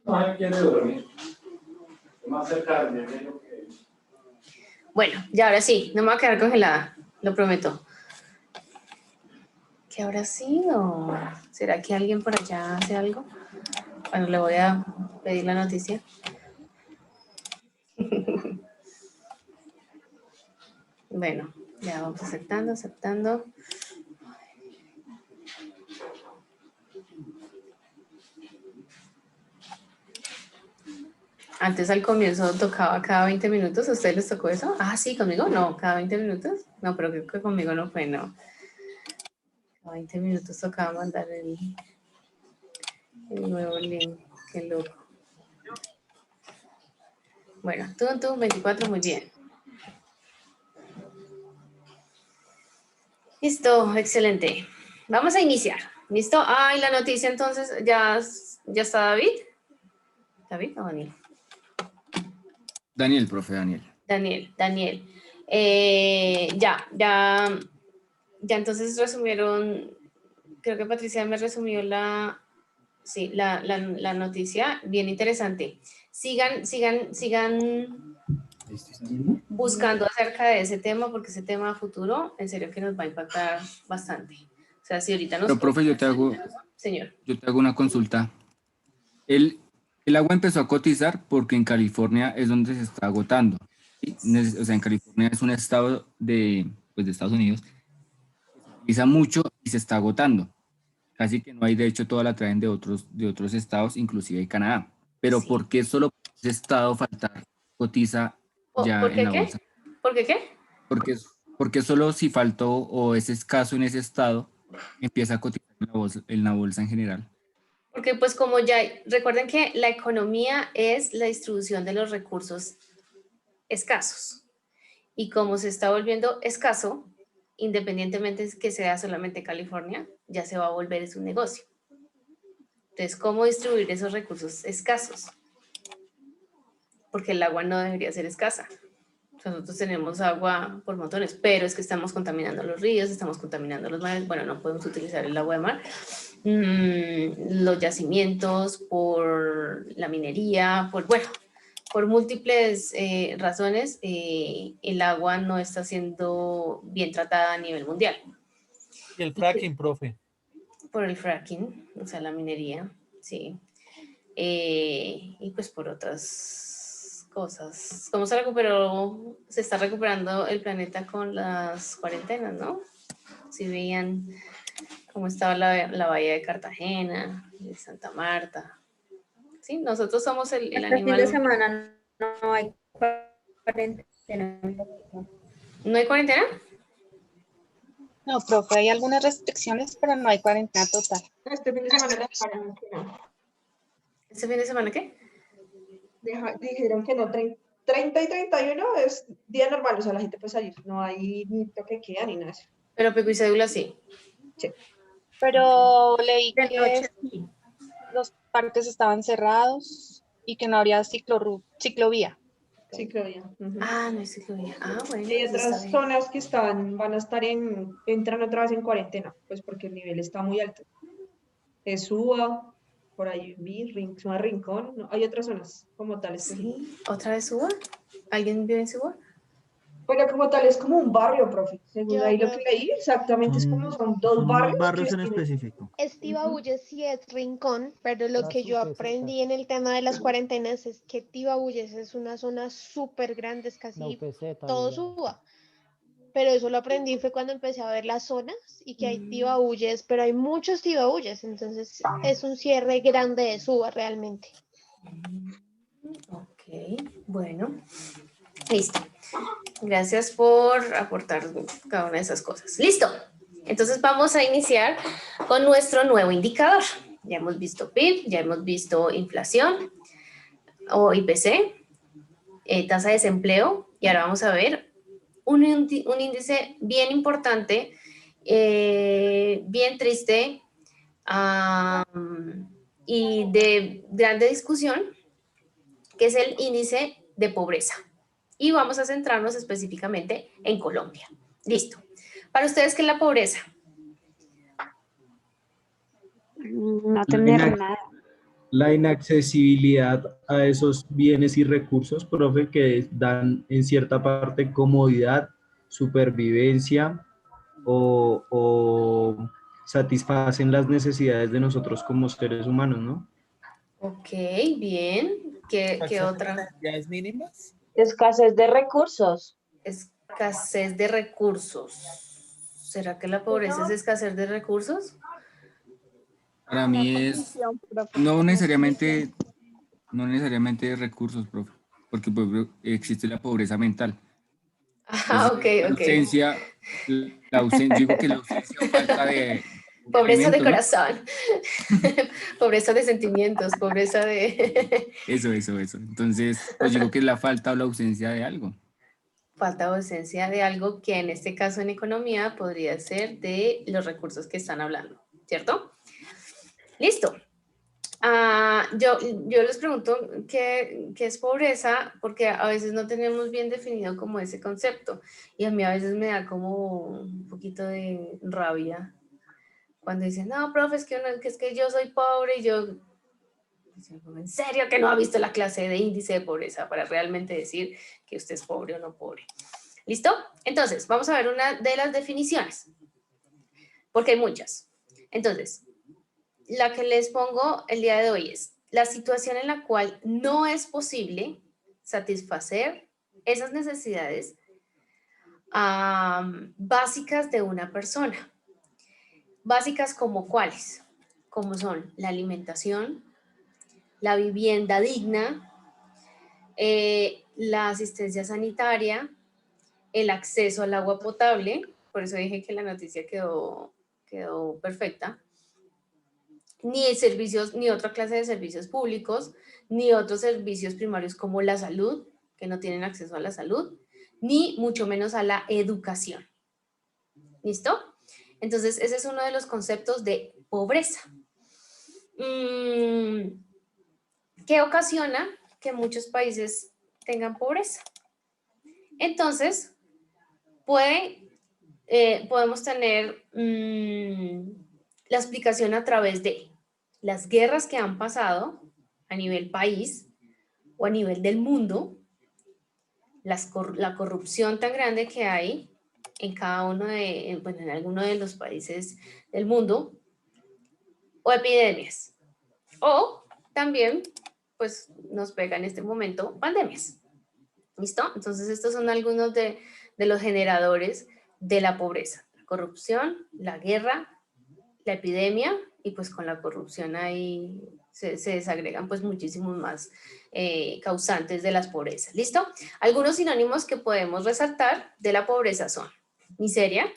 No quiere dormir. Más cerca de lo que... Bueno, ya ahora sí, no me voy a quedar congelada, lo prometo. ¿Qué habrá sido? ¿Será que alguien por allá hace algo? Bueno, le voy a pedir la noticia. Bueno, ya vamos aceptando. Antes al comienzo tocaba cada 20 minutos, ¿a ustedes les tocó eso? Ah, sí, conmigo no, cada 20 minutos. No, pero creo que conmigo no fue, no. Cada 20 minutos tocaba mandar el nuevo link, qué loco. Bueno, tú, 24, muy bien. Listo, excelente. Vamos a iniciar. ¿Listo? Ah, y la noticia entonces, ¿ya está David? ¿David o Daniel? Daniel, profe, Daniel. Daniel. Ya entonces resumieron, creo que Patricia me resumió la noticia, bien interesante. Sigan buscando acerca de ese tema, porque ese tema a futuro, en serio que nos va a impactar bastante. O sea, si ahorita nos... Pero, profe, yo te hago una consulta. El agua empezó a cotizar porque en California es donde se está agotando. ¿Sí? O sea, en California es un estado de Estados Unidos que se utiliza mucho y se está agotando. Casi que no hay, de hecho, toda la traen de otros estados, inclusive de Canadá. Pero sí. ¿Por qué solo por ese estado faltar cotiza ya en la bolsa? ¿Por qué qué? Porque solo si faltó o es escaso en ese estado, empieza a cotizar en la bolsa en general. Porque pues como ya, recuerden que la economía es la distribución de los recursos escasos. Y como se está volviendo escaso, independientemente de que sea solamente California, ya se va a volver un negocio. Entonces, ¿cómo distribuir esos recursos escasos? Porque el agua no debería ser escasa. Nosotros tenemos agua por montones, pero es que estamos contaminando los ríos, estamos contaminando los mares. Bueno, no podemos utilizar el agua de mar. Los yacimientos, por la minería, por múltiples razones, el agua no está siendo bien tratada a nivel mundial. Y el fracking, profe. Por el fracking, o sea, la minería, sí. Y pues por otras cosas. ¿Cómo se recuperó? Se está recuperando el planeta con las cuarentenas, ¿no? Si veían cómo estaba la bahía de Cartagena, de Santa Marta. Sí, nosotros somos el animal. Fin de semana no hay cuarentena. ¿No hay cuarentena? No, profe, hay algunas restricciones, pero no hay cuarentena total. Este fin de semana no hay cuarentena. ¿Este fin de semana qué? Dijeron que no, 30 y 31 es día normal, o sea, la gente puede salir, no hay ni toque queda ni nada. Pero pico y cédula sí. Sí. Pero leí De que noche, sí. los parques estaban cerrados y que no habría ciclovía. Ciclovía. Ah, no hay ciclovía. Ah, bueno. Hay otras zonas que van a estar entran otra vez en cuarentena, pues porque el nivel está muy alto. Es Suba, por ahí vi, zona Rincón, no, hay otras zonas como tales. Sí, ¿otra vez Suba? ¿Alguien vive en Suba? Pero como tal es como un barrio, profe. Según ahí lo que leí, exactamente es como son dos barrios en específico. Tibabuyes sí es Rincón, pero lo que yo aprendí en el tema de las cuarentenas es que Tibabuyes es una zona súper grande, es casi todo Suba. Pero eso lo aprendí fue cuando empecé a ver las zonas y que hay Tibabuyes, pero hay muchos Tibabuyes, entonces es un cierre grande de Suba realmente. Ok, bueno. Listo. Gracias por aportar cada una de esas cosas. Listo. Entonces vamos a iniciar con nuestro nuevo indicador. Ya hemos visto PIB, ya hemos visto inflación o IPC, tasa de desempleo, y ahora vamos a ver un índice bien importante, bien triste y de grande discusión, que es el índice de pobreza. Y vamos a centrarnos específicamente en Colombia. Listo. Para ustedes, ¿qué es la pobreza? No tener nada. la inaccesibilidad a esos bienes y recursos, profe, que dan en cierta parte comodidad, supervivencia o satisfacen las necesidades de nosotros como seres humanos, ¿no? Ok, bien. ¿Qué ¿Acceso a otra? necesidades mínimas? Escasez de recursos. Escasez de recursos. ¿Será que la pobreza es escasez de recursos? Para Una mí es confusión, profe. no necesariamente, no necesariamente recursos, profe, porque por ejemplo, existe la pobreza mental. Ah, ok, La ok. ausencia, digo que la ausencia o falta de Pobreza de alimento, ¿no? corazón, pobreza de sentimientos, pobreza de Eso. Entonces, pues digo que es la falta o la ausencia de algo. falta o ausencia de algo que en este caso en economía podría ser de los recursos que están hablando, ¿cierto? Listo. Yo les pregunto qué es pobreza, porque a veces no tenemos bien definido como ese concepto y a mí a veces me da como un poquito de rabia cuando dicen, no, profe, es que yo soy pobre y yo, ¿en serio que no ha visto la clase de índice de pobreza para realmente decir que usted es pobre o no pobre? ¿Listo? Entonces, vamos a ver una de las definiciones, porque hay muchas. Entonces, la que les pongo el día de hoy es la situación en la cual no es posible satisfacer esas necesidades básicas de una persona. Básicas como cuáles, como son la alimentación, la vivienda digna, la asistencia sanitaria, el acceso al agua potable, por eso dije que la noticia quedó perfecta, ni servicios, ni otra clase de servicios públicos, ni otros servicios primarios como la salud, que no tienen acceso a la salud, ni mucho menos a la educación. ¿Listo? Entonces, ese es uno de los conceptos de pobreza. ¿Qué ocasiona que muchos países tengan pobreza? Entonces, podemos tener la explicación a través de las guerras que han pasado a nivel país o a nivel del mundo, la corrupción tan grande que hay en cada uno en alguno de los países del mundo, o epidemias. O también, pues, nos pega en este momento pandemias. ¿Listo? Entonces, estos son algunos de los generadores de la pobreza. La corrupción, la guerra, la epidemia, y pues con la corrupción ahí se desagregan pues muchísimos más causantes de las pobrezas. ¿Listo? Algunos sinónimos que podemos resaltar de la pobreza son miseria,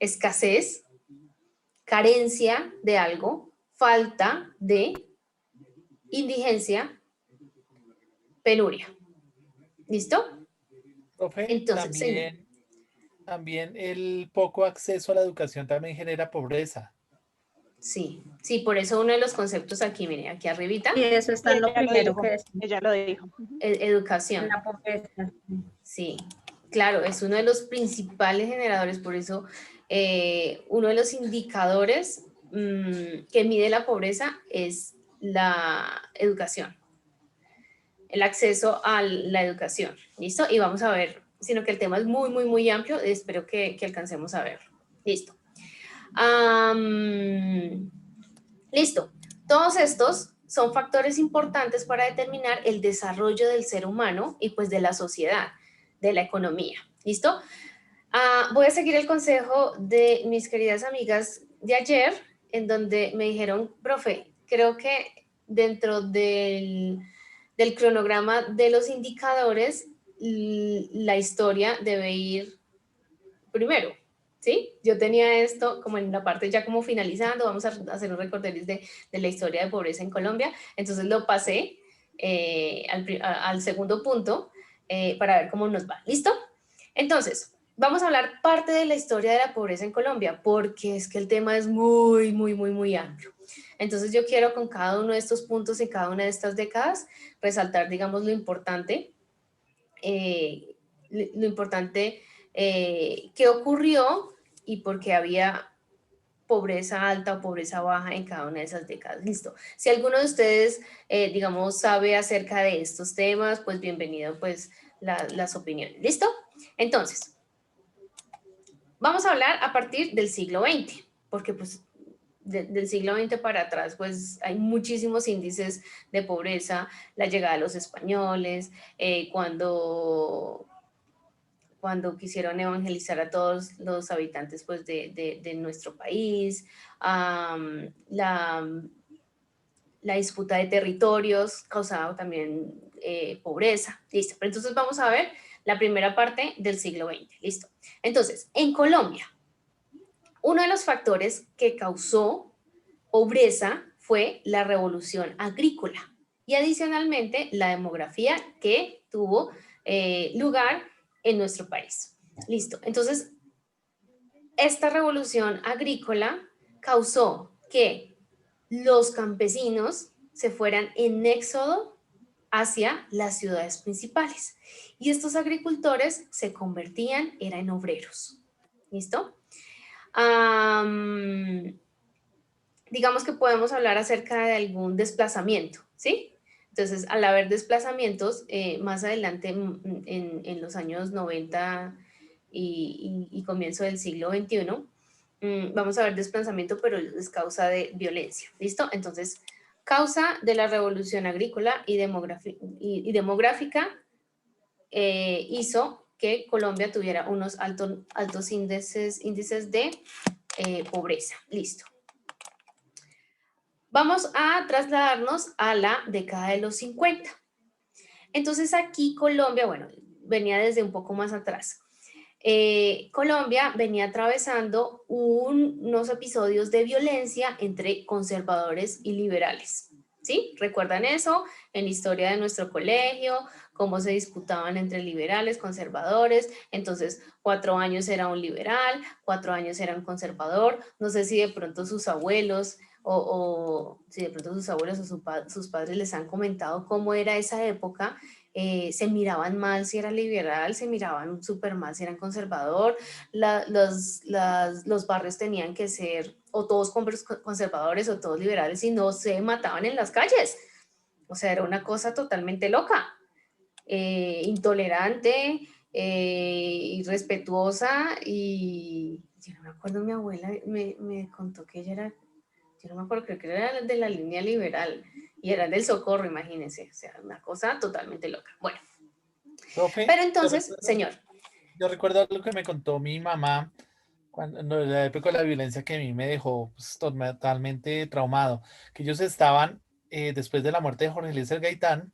escasez, carencia de algo, falta de, indigencia, penuria. ¿Listo? Profe, Entonces, señor. también el poco acceso a la educación también genera pobreza. Sí, por eso uno de los conceptos aquí, mire, aquí arribita. Y eso está en lo primero que es. Ella lo dijo. Educación. La pobreza. Sí, claro, es uno de los principales generadores, por eso uno de los indicadores que mide la pobreza es la educación, el acceso a la educación, ¿listo? Y vamos a ver, sino que el tema es muy, muy, muy amplio, espero que alcancemos a ver. Listo. Listo. Todos estos son factores importantes para determinar el desarrollo del ser humano y pues de la sociedad, de la economía. ¿Listo? Voy a seguir el consejo de mis queridas amigas de ayer, en donde me dijeron, profe, creo que dentro del cronograma de los indicadores, la historia debe ir primero. ¿Sí? Yo tenía esto como en la parte ya como finalizando, vamos a hacer un recorderis de la historia de pobreza en Colombia, entonces lo pasé al segundo punto para ver cómo nos va. ¿Listo? Entonces, vamos a hablar parte de la historia de la pobreza en Colombia, porque es que el tema es muy, muy, muy, muy amplio. Entonces yo quiero con cada uno de estos puntos en cada una de estas décadas resaltar, digamos, lo importante que ocurrió y porque había pobreza alta o pobreza baja en cada una de esas décadas. Listo. Si alguno de ustedes, digamos, sabe acerca de estos temas, pues bienvenido pues las opiniones. ¿Listo? Entonces, vamos a hablar a partir del siglo XX, porque pues del siglo XX para atrás, pues hay muchísimos índices de pobreza, la llegada de los españoles, cuando quisieron evangelizar a todos los habitantes pues, de nuestro país, la disputa de territorios causaba también pobreza. Listo, pero entonces vamos a ver la primera parte del siglo XX. Listo. Entonces, en Colombia, uno de los factores que causó pobreza fue la revolución agrícola y adicionalmente la demografía que tuvo lugar en nuestro país. Listo. Entonces, esta revolución agrícola causó que los campesinos se fueran en éxodo hacia las ciudades principales y estos agricultores se convertían, en obreros. ¿Listo? Digamos que podemos hablar acerca de algún desplazamiento, ¿sí? Entonces, al haber desplazamientos, más adelante en los años 90 y comienzo del siglo XXI, vamos a ver desplazamiento, pero es causa de violencia, ¿listo? Entonces, causa de la revolución agrícola y demográfica hizo que Colombia tuviera unos altos índices de pobreza. Listo. Vamos a trasladarnos a la década de los 50. Entonces aquí Colombia, bueno, venía desde un poco más atrás. Colombia venía atravesando unos episodios de violencia entre conservadores y liberales. ¿Sí? ¿Recuerdan eso? En la historia de nuestro colegio, cómo se disputaban entre liberales, conservadores. Entonces, 4 años era un liberal, 4 años era un conservador. No sé si de pronto sus abuelos o si de pronto sus abuelos o sus padres les han comentado cómo era esa época. Se miraban mal si era liberal, se miraban súper mal si eran conservador, los barrios tenían que ser o todos conservadores o todos liberales y no se mataban en las calles. O sea, era una cosa totalmente loca, intolerante, irrespetuosa y yo no me acuerdo, mi abuela me contó que ella era, yo no me acuerdo, creo que era de la línea liberal y era del Socorro, imagínense, o sea, una cosa totalmente loca. Bueno, Profe, pero entonces, señor. Yo recuerdo algo que me contó mi mamá cuando en la época de la violencia que a mí me dejó pues, totalmente traumado, que ellos estaban, después de la muerte de Jorge Eliezer Gaitán,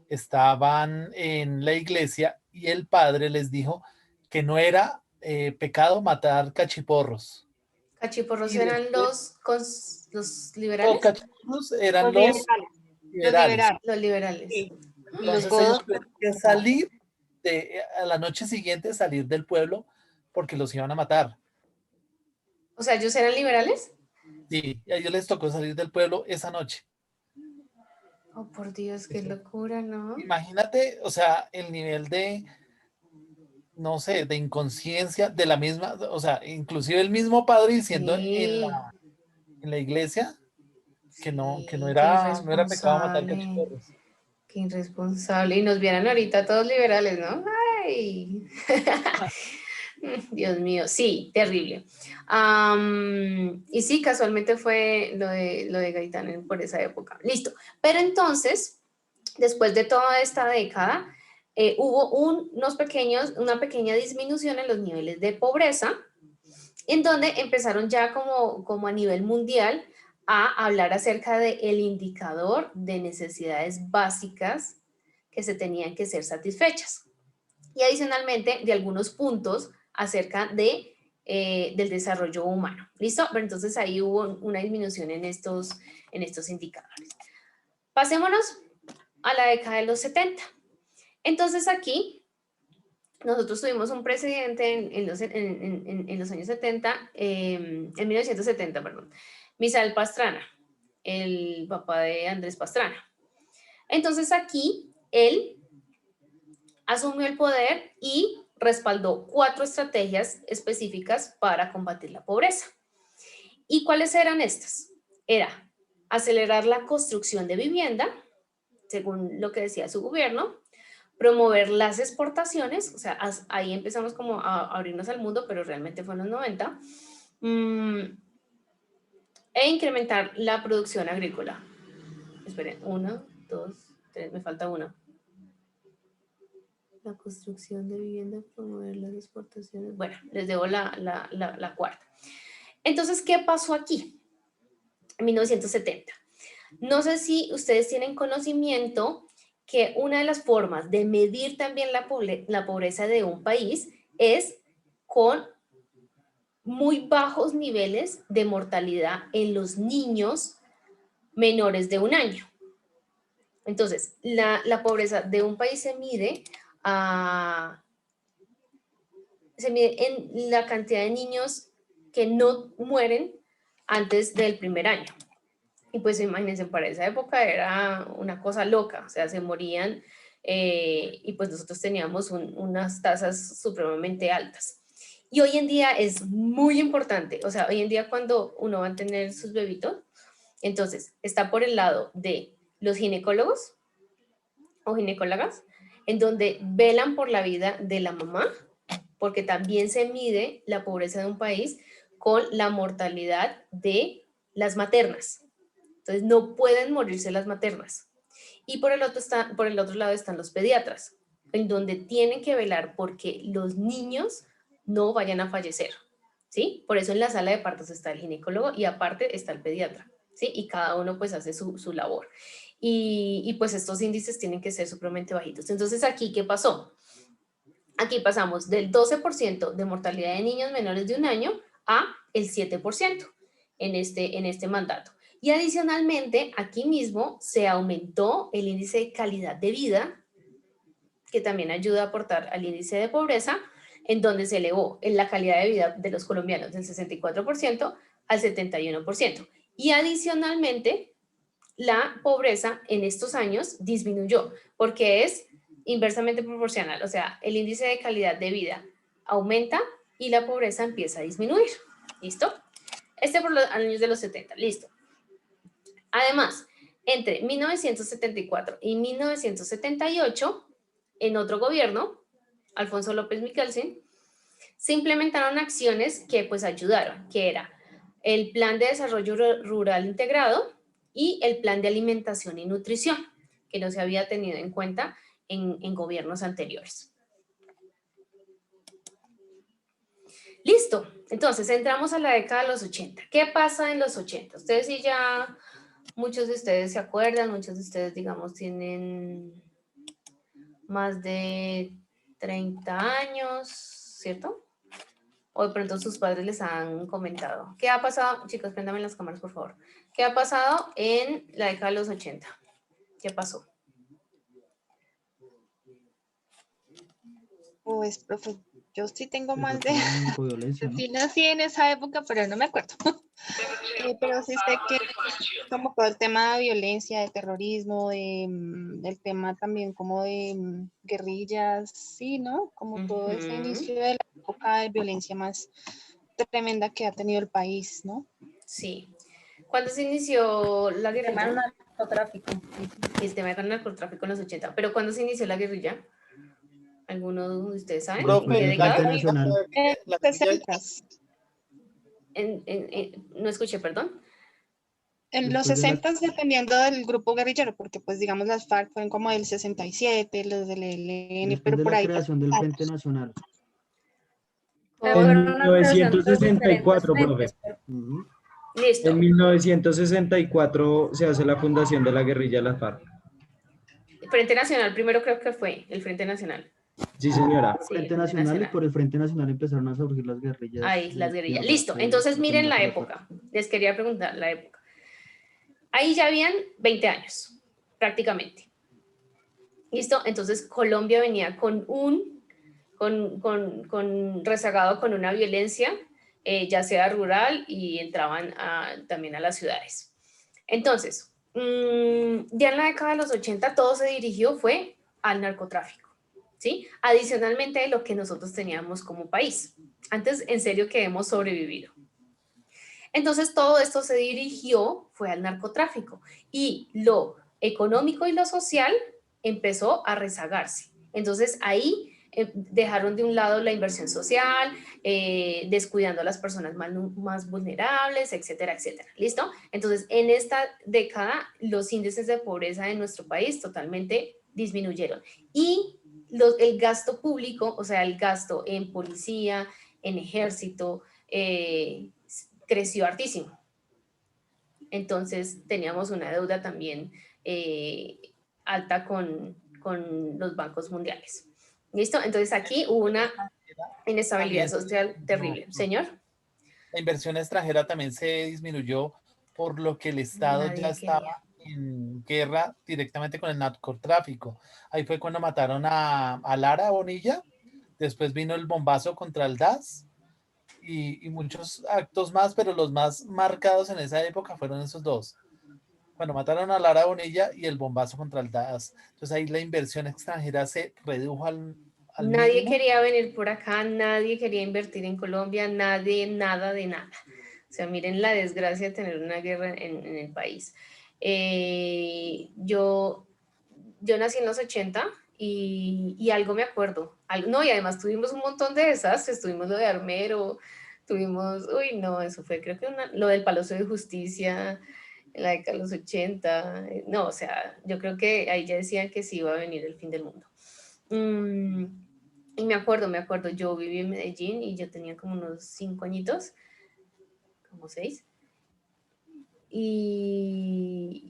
estaban en la iglesia y el padre les dijo que no era pecado matar cachiporros. ¿Cachiporros Y eran después, los liberales? cachiporros eran Los liberales. Los liberales. Sí. Y los Entonces ellos godos. tuvieron que salir a la noche siguiente, salir del pueblo porque los iban a matar. O sea, ¿ellos eran liberales? Sí, y a ellos les tocó salir del pueblo esa noche. Oh, por Dios, qué locura, ¿no? Imagínate, o sea, el nivel de, no sé, de inconsciencia de la misma, o sea, inclusive el mismo padre diciendo Sí, en la iglesia que no sí, qué era pecado matar irresponsable. cachiporros. Qué irresponsable. Y nos vieran ahorita todos liberales, ¿no? Ay. Dios mío, sí, terrible. Y sí, casualmente fue lo de Gaitán por esa época. Listo. Pero entonces, después de toda esta década, hubo una pequeña disminución en los niveles de pobreza, en donde empezaron ya como a nivel mundial a hablar acerca del indicador de necesidades básicas que se tenían que ser satisfechas. Y adicionalmente de algunos puntos acerca del desarrollo humano. ¿Listo? Pero entonces ahí hubo una disminución en estos indicadores. Pasémonos a la década de los 70. Entonces aquí nosotros tuvimos un presidente en los años 70, en 1970, perdón, Misael Pastrana, el papá de Andrés Pastrana. Entonces aquí él asumió el poder y respaldó 4 estrategias específicas para combatir la pobreza. ¿Y cuáles eran estas? Era acelerar la construcción de vivienda, según lo que decía su gobierno, promover las exportaciones, o sea, ahí empezamos como a abrirnos al mundo, pero realmente fue en los 90, e incrementar la producción agrícola. Esperen, 1, 2, 3, me falta una. La construcción de vivienda, promover las exportaciones. Bueno, les debo la cuarta. Entonces, ¿qué pasó aquí? En 1970. No sé si ustedes tienen conocimiento que una de las formas de medir también la pobreza de un país es con muy bajos niveles de mortalidad en los niños menores de 1 año. Entonces, la pobreza de un país se mide en la cantidad de niños que no mueren antes del primer año. Y pues imagínense, para esa época era una cosa loca, o sea, se morían y pues nosotros teníamos unas tasas supremamente altas. Y hoy en día es muy importante, o sea, hoy en día cuando uno va a tener sus bebitos, entonces está por el lado de los ginecólogos o ginecólogas, en donde velan por la vida de la mamá, porque también se mide la pobreza de un país con la mortalidad de las maternas. Entonces no pueden morirse las maternas. Y por el otro lado están los pediatras, en donde tienen que velar porque los niños no vayan a fallecer, ¿sí? Por eso en la sala de partos está el ginecólogo y aparte está el pediatra, ¿sí? Y cada uno pues hace su labor. Y pues estos índices tienen que ser supremamente bajitos. Entonces aquí, ¿qué pasó? Aquí pasamos del 12% de mortalidad de niños menores de 1 año a el 7% en este mandato. Y adicionalmente, aquí mismo se aumentó el índice de calidad de vida, que también ayuda a aportar al índice de pobreza, en donde se elevó en la calidad de vida de los colombianos del 64% al 71%. Y adicionalmente, la pobreza en estos años disminuyó, porque es inversamente proporcional, o sea, el índice de calidad de vida aumenta y la pobreza empieza a disminuir. ¿Listo? Por los años de los 70, listo. Además, entre 1974 y 1978, en otro gobierno, Alfonso López Michelsen, se implementaron acciones que pues ayudaron, que era el Plan de Desarrollo Rural Integrado y el Plan de Alimentación y Nutrición, que no se había tenido en cuenta en gobiernos anteriores. Listo, entonces entramos a la década de los 80. ¿Qué pasa en los 80? Ustedes sí ya, muchos de ustedes se acuerdan, muchos de ustedes, digamos, tienen más de 30 años, ¿cierto? O de pronto sus padres les han comentado. ¿Qué ha pasado? Chicos, préndame las cámaras, por favor. ¿Qué ha pasado en la década de los 80? ¿Qué pasó? Pues, profe, yo sí tengo más de... Violencia, ¿no? Sí nací en esa época, pero no me acuerdo. Pero sí sé que como todo el tema de violencia, de terrorismo, del tema también como de guerrillas, sí, ¿no? Como todo ese inicio de la época de violencia más tremenda que ha tenido el país, ¿no? Sí. ¿Cuándo se inició la guerrilla? El tema del narcotráfico. El tema del narcotráfico en los 80. ¿Pero cuándo se inició la guerrilla? ¿Alguno de ustedes saben? Profe, ¿Qué década? Los 60. No escuché, perdón. En los 60, dependiendo del grupo guerrillero, porque pues digamos las FARC fueron como del 67, los del ELN, pero por ahí. Creación del Frente Nacional. Pero En fueron una creación de 1964, diferentes profe. frentes, Listo. En 1964 se hace la fundación de la guerrilla de las FARC. El Frente Nacional, primero creo que fue el Frente Nacional. Sí, señora. Sí, el Frente Nacional. Y por el Frente Nacional empezaron a surgir las guerrillas. Ahí, las guerrillas. Listo. Entonces, miren la época. Les quería preguntar la época. Ahí ya habían 20 años, prácticamente. ¿Listo? Entonces, Colombia venía rezagado con una violencia, ya sea rural, y entraban también a las ciudades. Entonces, ya en la década de los 80 todo se dirigió fue al narcotráfico, ¿sí? Adicionalmente de lo que nosotros teníamos como país. Antes, en serio, que hemos sobrevivido. Entonces todo esto se dirigió, fue al narcotráfico, y lo económico y lo social empezó a rezagarse. Entonces ahí dejaron de un lado la inversión social, descuidando a las personas más vulnerables, etcétera, etcétera. ¿Listo? Entonces, en esta década, los índices de pobreza en nuestro país totalmente disminuyeron. Y el gasto público, o sea, el gasto en policía, en ejército, creció hartísimo. Entonces, teníamos una deuda también alta con los bancos mundiales. ¿Listo? Entonces aquí hubo una inestabilidad social terrible. Señor. La inversión extranjera también se disminuyó por lo que el Estado ya estaba en guerra directamente con el narcotráfico. Ahí fue cuando mataron a Lara Bonilla, después vino el bombazo contra el DAS y muchos actos más, pero los más marcados en esa época fueron esos dos. Bueno, mataron a Lara Bonilla y el bombazo contra el DAS. Entonces ahí la inversión extranjera se redujo al nadie mínimo. quería venir por acá, nadie quería invertir en Colombia, nadie, nada de nada. O sea, miren la desgracia de tener una guerra en el país. Yo nací en los 80 y algo me acuerdo. No, y además tuvimos un montón de desastres, tuvimos lo de Armero, tuvimos, uy, no, eso fue creo que lo del Palacio de Justicia, en la década de los 80, no, o sea, yo creo que ahí ya decían que sí iba a venir el fin del mundo. Y me acuerdo, yo viví en Medellín y yo tenía como unos 5 añitos, como 6, y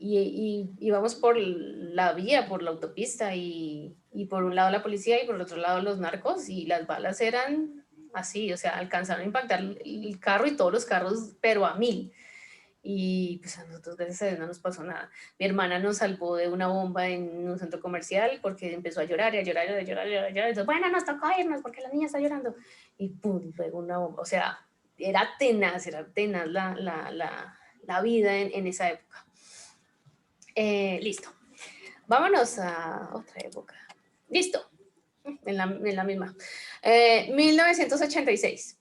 íbamos por la vía, por la autopista, y por un lado la policía y por el otro lado los narcos, y las balas eran así, o sea, alcanzaron a impactar el carro y todos los carros, pero a 1000. Y pues a nosotros gracias a Dios no nos pasó nada. Mi hermana nos salvó de una bomba en un centro comercial porque empezó a llorar y a llorar y a llorar y a llorar. Entonces, bueno, nos tocó irnos porque la niña está llorando. Y pum, luego una bomba. O sea, era tenaz la vida en esa época. Listo. Vámonos a otra época. Listo. En la misma. 1986.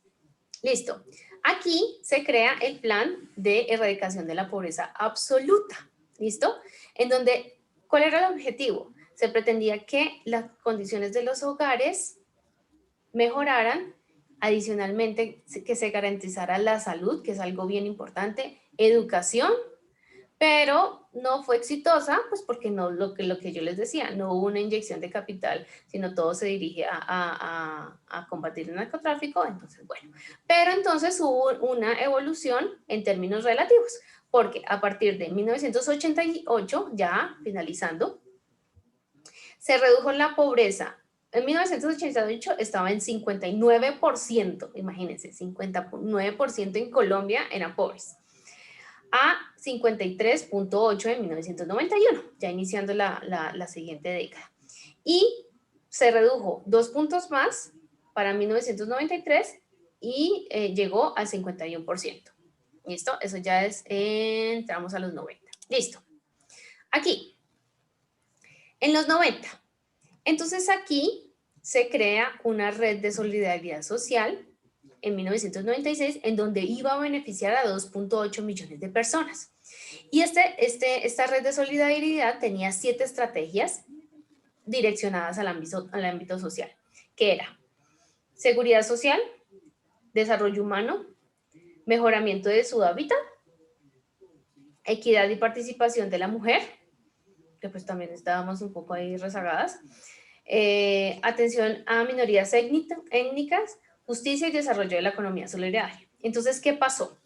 Listo. Aquí se crea el plan de erradicación de la pobreza absoluta, ¿listo? En donde, ¿cuál era el objetivo? Se pretendía que las condiciones de los hogares mejoraran, adicionalmente que se garantizara la salud, que es algo bien importante, educación, pero no fue exitosa, pues porque no, lo que yo les decía, no hubo una inyección de capital, sino todo se dirige a combatir el narcotráfico, entonces bueno. Pero entonces hubo una evolución en términos relativos, porque a partir de 1988, ya finalizando, se redujo la pobreza. En 1988 estaba en 59%, imagínense, 59% en Colombia eran pobres, a 53.8 en 1991, ya iniciando la siguiente década. Y se redujo 2 puntos más para 1993 y llegó al 51%. ¿Listo? Eso ya es, entramos a los 90. Listo. Aquí, en los 90. Entonces aquí se crea una red de solidaridad social en 1996, en donde iba a beneficiar a 2.8 millones de personas. Y esta red de solidaridad tenía 7 estrategias direccionadas al ámbito social, que era seguridad social, desarrollo humano, mejoramiento de su hábitat, equidad y participación de la mujer, que pues también estábamos un poco ahí rezagadas, atención a minorías étnicas, justicia y desarrollo de la economía solidaria. Entonces, ¿qué pasó?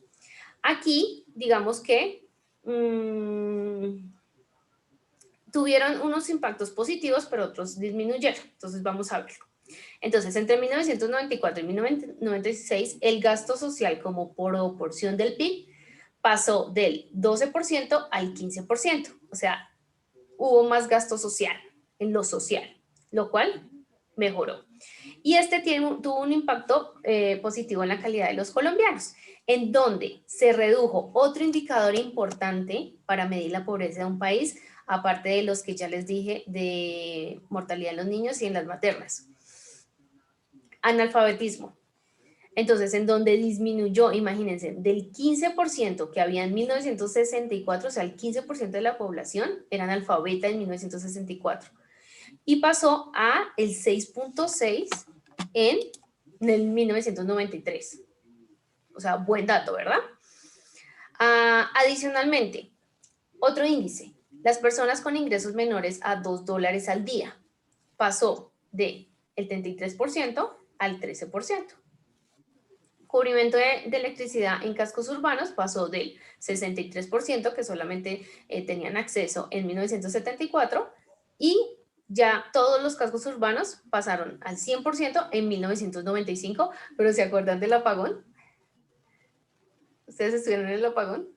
Aquí, digamos que tuvieron unos impactos positivos, pero otros disminuyeron. Entonces, vamos a verlo. Entonces, entre 1994 y 1996, el gasto social como proporción del PIB pasó del 12% al 15%. O sea, hubo más gasto social en lo social, lo cual mejoró. Y tuvo un impacto positivo en la calidad de los colombianos, en donde se redujo otro indicador importante para medir la pobreza de un país, aparte de los que ya les dije de mortalidad en los niños y en las maternas. Analfabetismo. Entonces, en donde disminuyó, imagínense, del 15% que había en 1964, o sea, el 15% de la población era analfabeta en 1964, y pasó a el 6.6 en el 1993. O sea, buen dato, ¿verdad? Adicionalmente, otro índice, las personas con ingresos menores a $2 al día, pasó del 33% al 13%. Cubrimiento de electricidad en cascos urbanos pasó del 63%, que solamente tenían acceso en 1974, y ya todos los cascos urbanos pasaron al 100% en 1995, pero ¿se acuerdan del apagón? ¿Ustedes estuvieron en el apagón?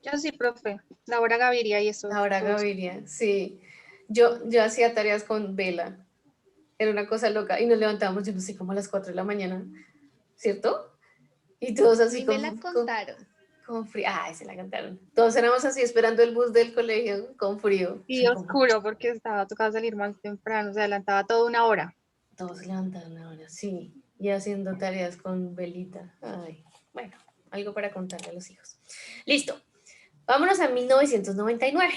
Yo sí, profe. Laura Gaviria y eso. Laura Gaviria, sí. Yo hacía tareas con vela. Era una cosa loca. Y nos levantábamos, yo no sé, como a las 4 de la mañana, ¿cierto? Y todos A así mí me la contaron. con frío. Ay, se la cantaron. Todos éramos así esperando el bus del colegio con frío. Y oscuro porque estaba tocado salir más temprano, se adelantaba toda una hora. Todos se levantaron ahora, sí. Y haciendo tareas con velita. Ay, bueno, algo para contarle a los hijos. Listo. Vámonos a 1999.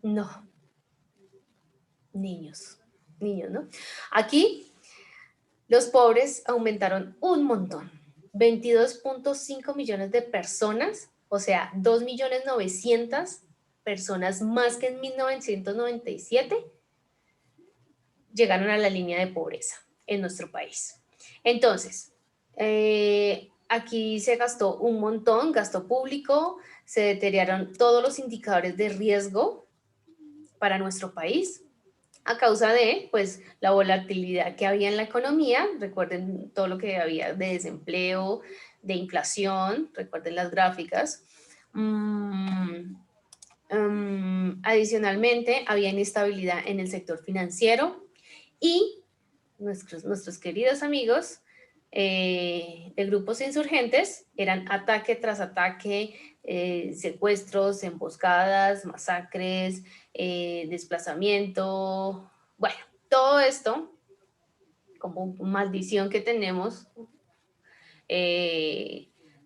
No. Niños, ¿no? Aquí los pobres aumentaron un montón. 22.5 millones de personas, o sea, 2.900.000 personas más que en 1997 llegaron a la línea de pobreza en nuestro país. Entonces, aquí se gastó un montón, gasto público, se deterioraron todos los indicadores de riesgo para nuestro país a causa de, pues, la volatilidad que había en la economía. Recuerden todo lo que había de desempleo, de inflación, recuerden las gráficas. Adicionalmente, había inestabilidad en el sector financiero y nuestros queridos amigos de grupos insurgentes eran ataque tras ataque, secuestros, emboscadas, masacres, desplazamiento. Bueno, todo esto, como maldición que tenemos,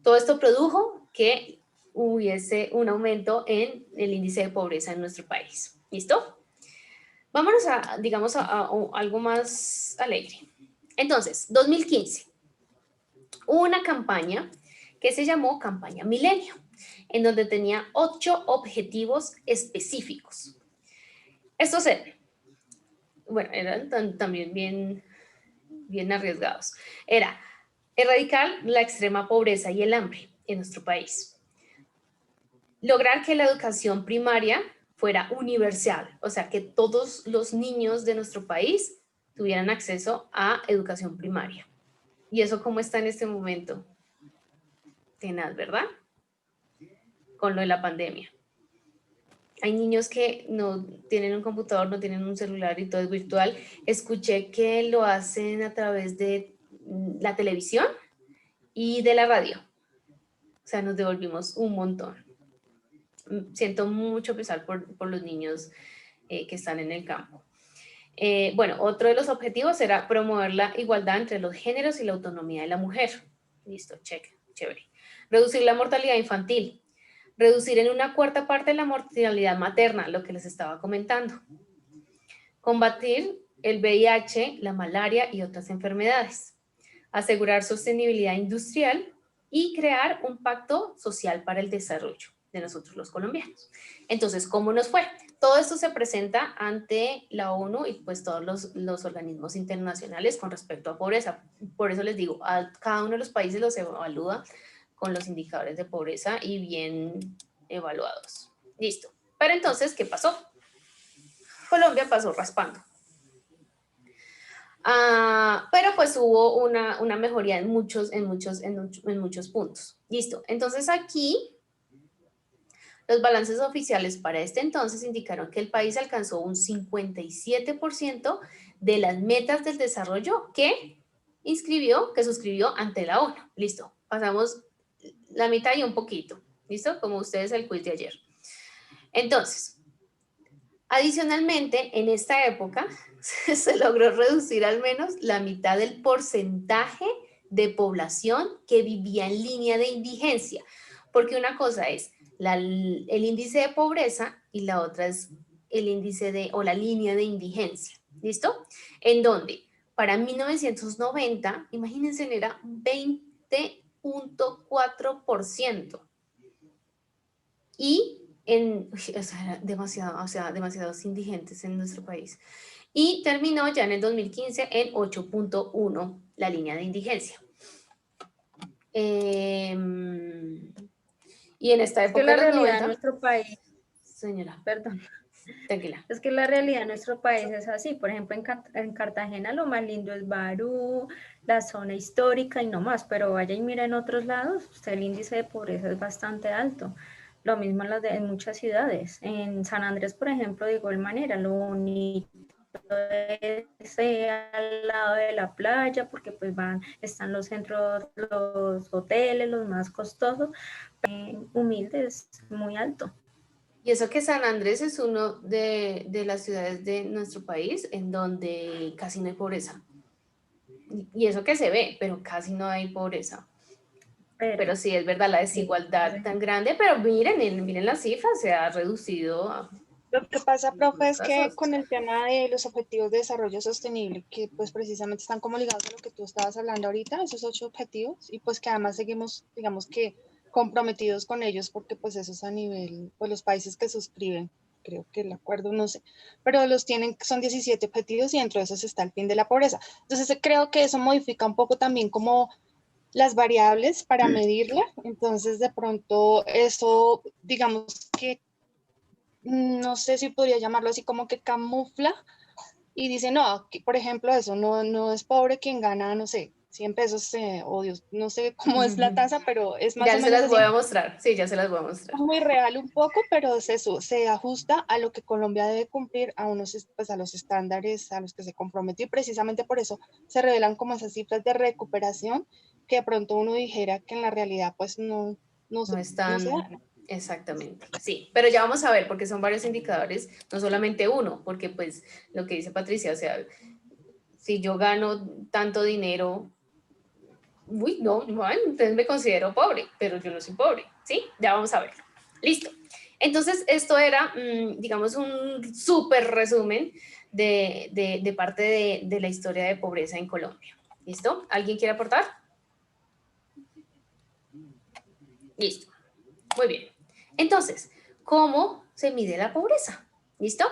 todo esto produjo que hubiese un aumento en el índice de pobreza en nuestro país. ¿Listo? Vámonos a, digamos, a algo más alegre. Entonces, 2015, hubo una campaña que se llamó Campaña Milenio, en donde tenía 8 objetivos específicos. Estos eran, bueno, eran también bien arriesgados. Era erradicar la extrema pobreza y el hambre en nuestro país. Lograr que la educación primaria fuera universal, o sea, que todos los niños de nuestro país tuvieran acceso a educación primaria. ¿Y eso cómo está en este momento? Tenaz, ¿verdad? Con lo de la pandemia. Hay niños que no tienen un computador, no tienen un celular y todo es virtual. Escuché que lo hacen a través de la televisión y de la radio. O sea, nos devolvimos un montón. Siento mucho pesar por los niños que están en el campo. Bueno, otro de los objetivos era promover la igualdad entre los géneros y la autonomía de la mujer. Listo, check, chévere. Reducir la mortalidad infantil. Reducir en una cuarta parte la mortalidad materna, lo que les estaba comentando. Combatir el VIH, la malaria y otras enfermedades. Asegurar sostenibilidad industrial y crear un pacto social para el desarrollo de nosotros los colombianos. Entonces, ¿cómo nos fue? Todo esto se presenta ante la ONU y pues todos los organismos internacionales con respecto a pobreza. Por eso les digo, a cada uno de los países los evalúa con los indicadores de pobreza y bien evaluados. Listo. Pero entonces, ¿qué pasó? Colombia pasó raspando. Pero pues hubo una mejoría en muchos puntos. Listo. Entonces aquí los balances oficiales para este entonces indicaron que el país alcanzó un 57% de las metas del desarrollo que suscribió ante la ONU. Listo. Pasamos la mitad y un poquito. ¿Listo? Como ustedes el quiz de ayer. Entonces, adicionalmente, en esta época se logró reducir al menos la mitad del porcentaje de población que vivía en línea de indigencia, porque una cosa es el índice de pobreza y la otra es el índice o la línea de indigencia, ¿listo? En donde para 1990, imagínense, era 20.4%. Y o sea, demasiados indigentes en nuestro país. Y terminó ya en el 2015 en 8.1 la línea de indigencia. Y en esta época Es que la de los realidad 90, de nuestro país, señora, perdón, tranquila. es que la realidad de nuestro país es así. Por ejemplo, en Cartagena lo más lindo es Barú, la zona histórica y no más, pero vaya y mira en otros lados, el índice de pobreza es bastante alto. Lo mismo en muchas ciudades. En San Andrés, por ejemplo, de igual manera, lo bonito es al lado de la playa, porque pues están los centros, los hoteles, los más costosos, humildes, muy alto. Y eso que San Andrés es uno de las ciudades de nuestro país en donde casi no hay pobreza. Y eso que se ve, pero casi no hay pobreza. Pero sí, es verdad, la desigualdad tan grande, pero miren las cifras, se ha reducido. Lo que pasa, profe, es que con el tema de los objetivos de desarrollo sostenible, que pues precisamente están como ligados a lo que tú estabas hablando ahorita, esos 8 objetivos, y pues que además seguimos, digamos que comprometidos con ellos, porque pues eso es a nivel, pues los países que suscriben, creo que el acuerdo, no sé, pero los tienen, son 17 objetivos y dentro de esos está el fin de la pobreza. Entonces creo que eso modifica un poco también como las variables para medirla, entonces de pronto eso, digamos que no sé si podría llamarlo así, como que camufla y dice, no, que, por ejemplo, eso, no es pobre quien gana, no sé, 100 pesos, o Dios, no sé cómo es la tasa, pero es más Ya o se menos las así. voy a mostrar, sí, ya se las voy a mostrar. Es muy real un poco, pero es eso, se ajusta a lo que Colombia debe cumplir, a pues a los estándares a los que se comprometió, y precisamente por eso se revelan como esas cifras de recuperación que de pronto uno dijera que en la realidad pues no están, se da. exactamente, sí, pero ya vamos a ver, porque son varios indicadores, no solamente uno, porque pues lo que dice Patricia, o sea, si yo gano tanto dinero, uy, no, bueno, entonces me considero pobre, pero yo no soy pobre, ¿sí? Ya vamos a ver. Listo. Entonces, esto era, digamos, un súper resumen de parte de la historia de pobreza en Colombia. ¿Listo? ¿Alguien quiere aportar? Listo. Muy bien. Entonces, ¿cómo se mide la pobreza? ¿Listo?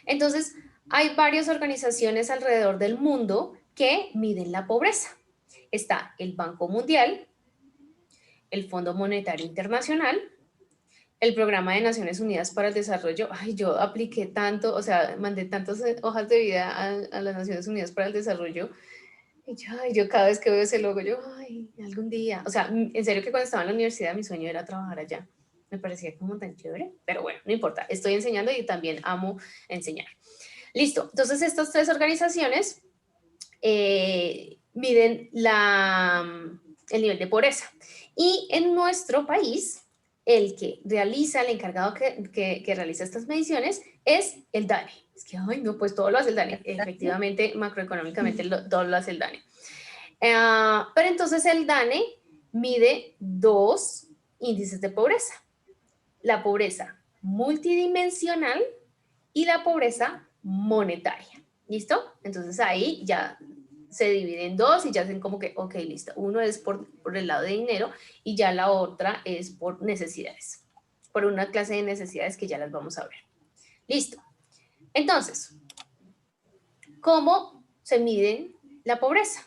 Entonces, hay varias organizaciones alrededor del mundo que miden la pobreza. Está el Banco Mundial, el Fondo Monetario Internacional, el Programa de Naciones Unidas para el Desarrollo. Ay, yo apliqué tanto, o sea, mandé tantas hojas de vida a las Naciones Unidas para el Desarrollo. Y yo cada vez que veo ese logo, ay, algún día. O sea, en serio que cuando estaba en la universidad mi sueño era trabajar allá. Me parecía como tan chévere, pero bueno, no importa. Estoy enseñando y también amo enseñar. Listo. Entonces, estas tres organizaciones miden el nivel de pobreza. Y en nuestro país, el que realiza, el encargado que realiza estas mediciones es el DANE. Es que, ay, no, pues todo lo hace el DANE. Efectivamente, macroeconómicamente todo lo hace el DANE. Pero entonces el DANE mide dos índices de pobreza. La pobreza multidimensional y la pobreza monetaria. ¿Listo? Entonces ahí ya se divide en dos y ya hacen como que, ok, listo. Uno es por el lado de dinero y ya la otra es por necesidades. Por una clase de necesidades que ya las vamos a ver. Listo. Entonces, ¿cómo se mide la pobreza?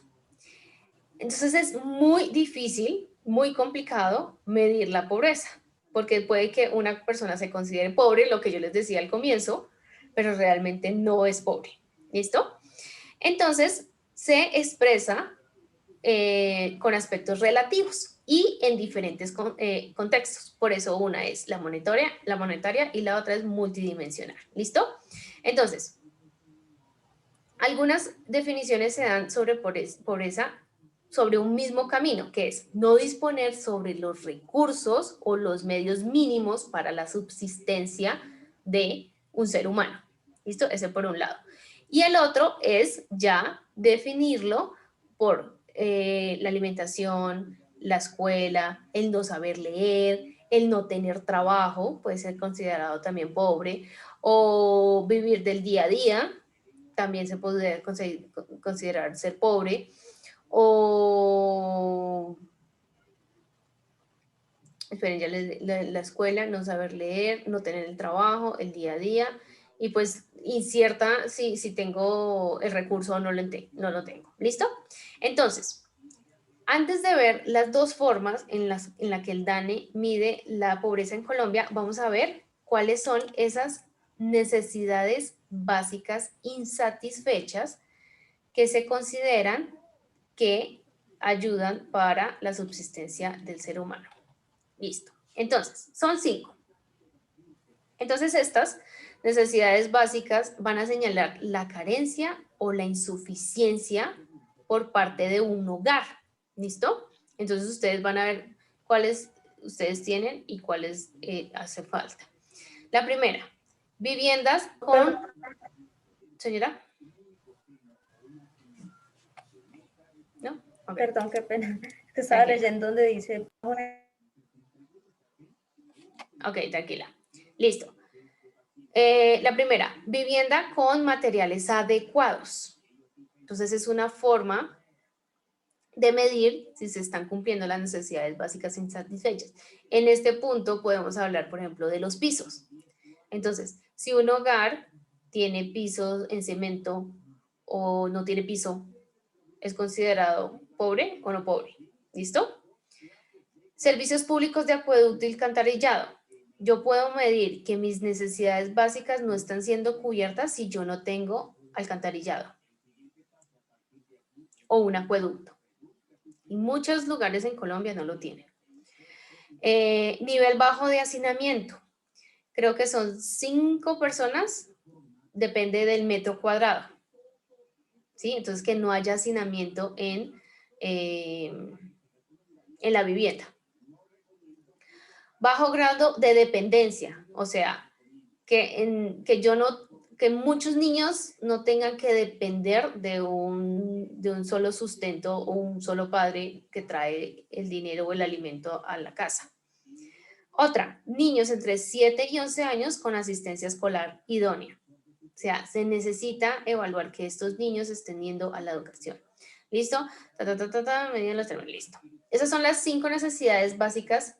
Entonces es muy difícil, muy complicado medir la pobreza, porque puede que una persona se considere pobre, lo que yo les decía al comienzo, pero realmente no es pobre. ¿Listo? Entonces, se expresa con aspectos relativos y en diferentes contextos. Por eso una es la monetaria y la otra es multidimensional. ¿Listo? Entonces, algunas definiciones se dan sobre pobreza sobre un mismo camino, que es no disponer sobre los recursos o los medios mínimos para la subsistencia de un ser humano. ¿Listo? Ese por un lado. Y el otro es ya definirlo por la alimentación, la escuela, el no saber leer, el no tener trabajo, puede ser considerado también pobre, o vivir del día a día, también se puede considerar ser pobre, o, esperen, ya la escuela, no saber leer, no tener el trabajo, el día a día, y pues incierta si tengo el recurso o no lo tengo. ¿Listo? Entonces, antes de ver las dos formas en la que el DANE mide la pobreza en Colombia, vamos a ver cuáles son esas necesidades básicas insatisfechas que se consideran que ayudan para la subsistencia del ser humano. Listo. Entonces, son 5. Entonces, estas necesidades básicas van a señalar la carencia o la insuficiencia por parte de un hogar. ¿Listo? Entonces, ustedes van a ver cuáles ustedes tienen y cuáles hace falta. La primera, viviendas con... Señora. ¿No? Okay. Perdón, qué pena. Estaba leyendo donde dice... Ok, tranquila. Listo. La primera, vivienda con materiales adecuados. Entonces es una forma de medir si se están cumpliendo las necesidades básicas insatisfechas. En este punto podemos hablar, por ejemplo, de los pisos. Entonces, si un hogar tiene pisos en cemento o no tiene piso, ¿es considerado pobre o no pobre? ¿Listo? Servicios públicos de acueducto y alcantarillado. Yo puedo medir que mis necesidades básicas no están siendo cubiertas si yo no tengo alcantarillado o un acueducto. Y muchos lugares en Colombia no lo tienen. Nivel bajo de hacinamiento. Creo que son 5 personas, depende del metro cuadrado. ¿Sí? Entonces, que no haya hacinamiento en la vivienda. Bajo grado de dependencia, o sea, que muchos niños no tengan que depender de un solo sustento o un solo padre que trae el dinero o el alimento a la casa. Otra, niños entre 7 y 11 años con asistencia escolar idónea. O sea, se necesita evaluar que estos niños estén yendo a la educación. ¿Listo? Listo. Esas son las 5 necesidades básicas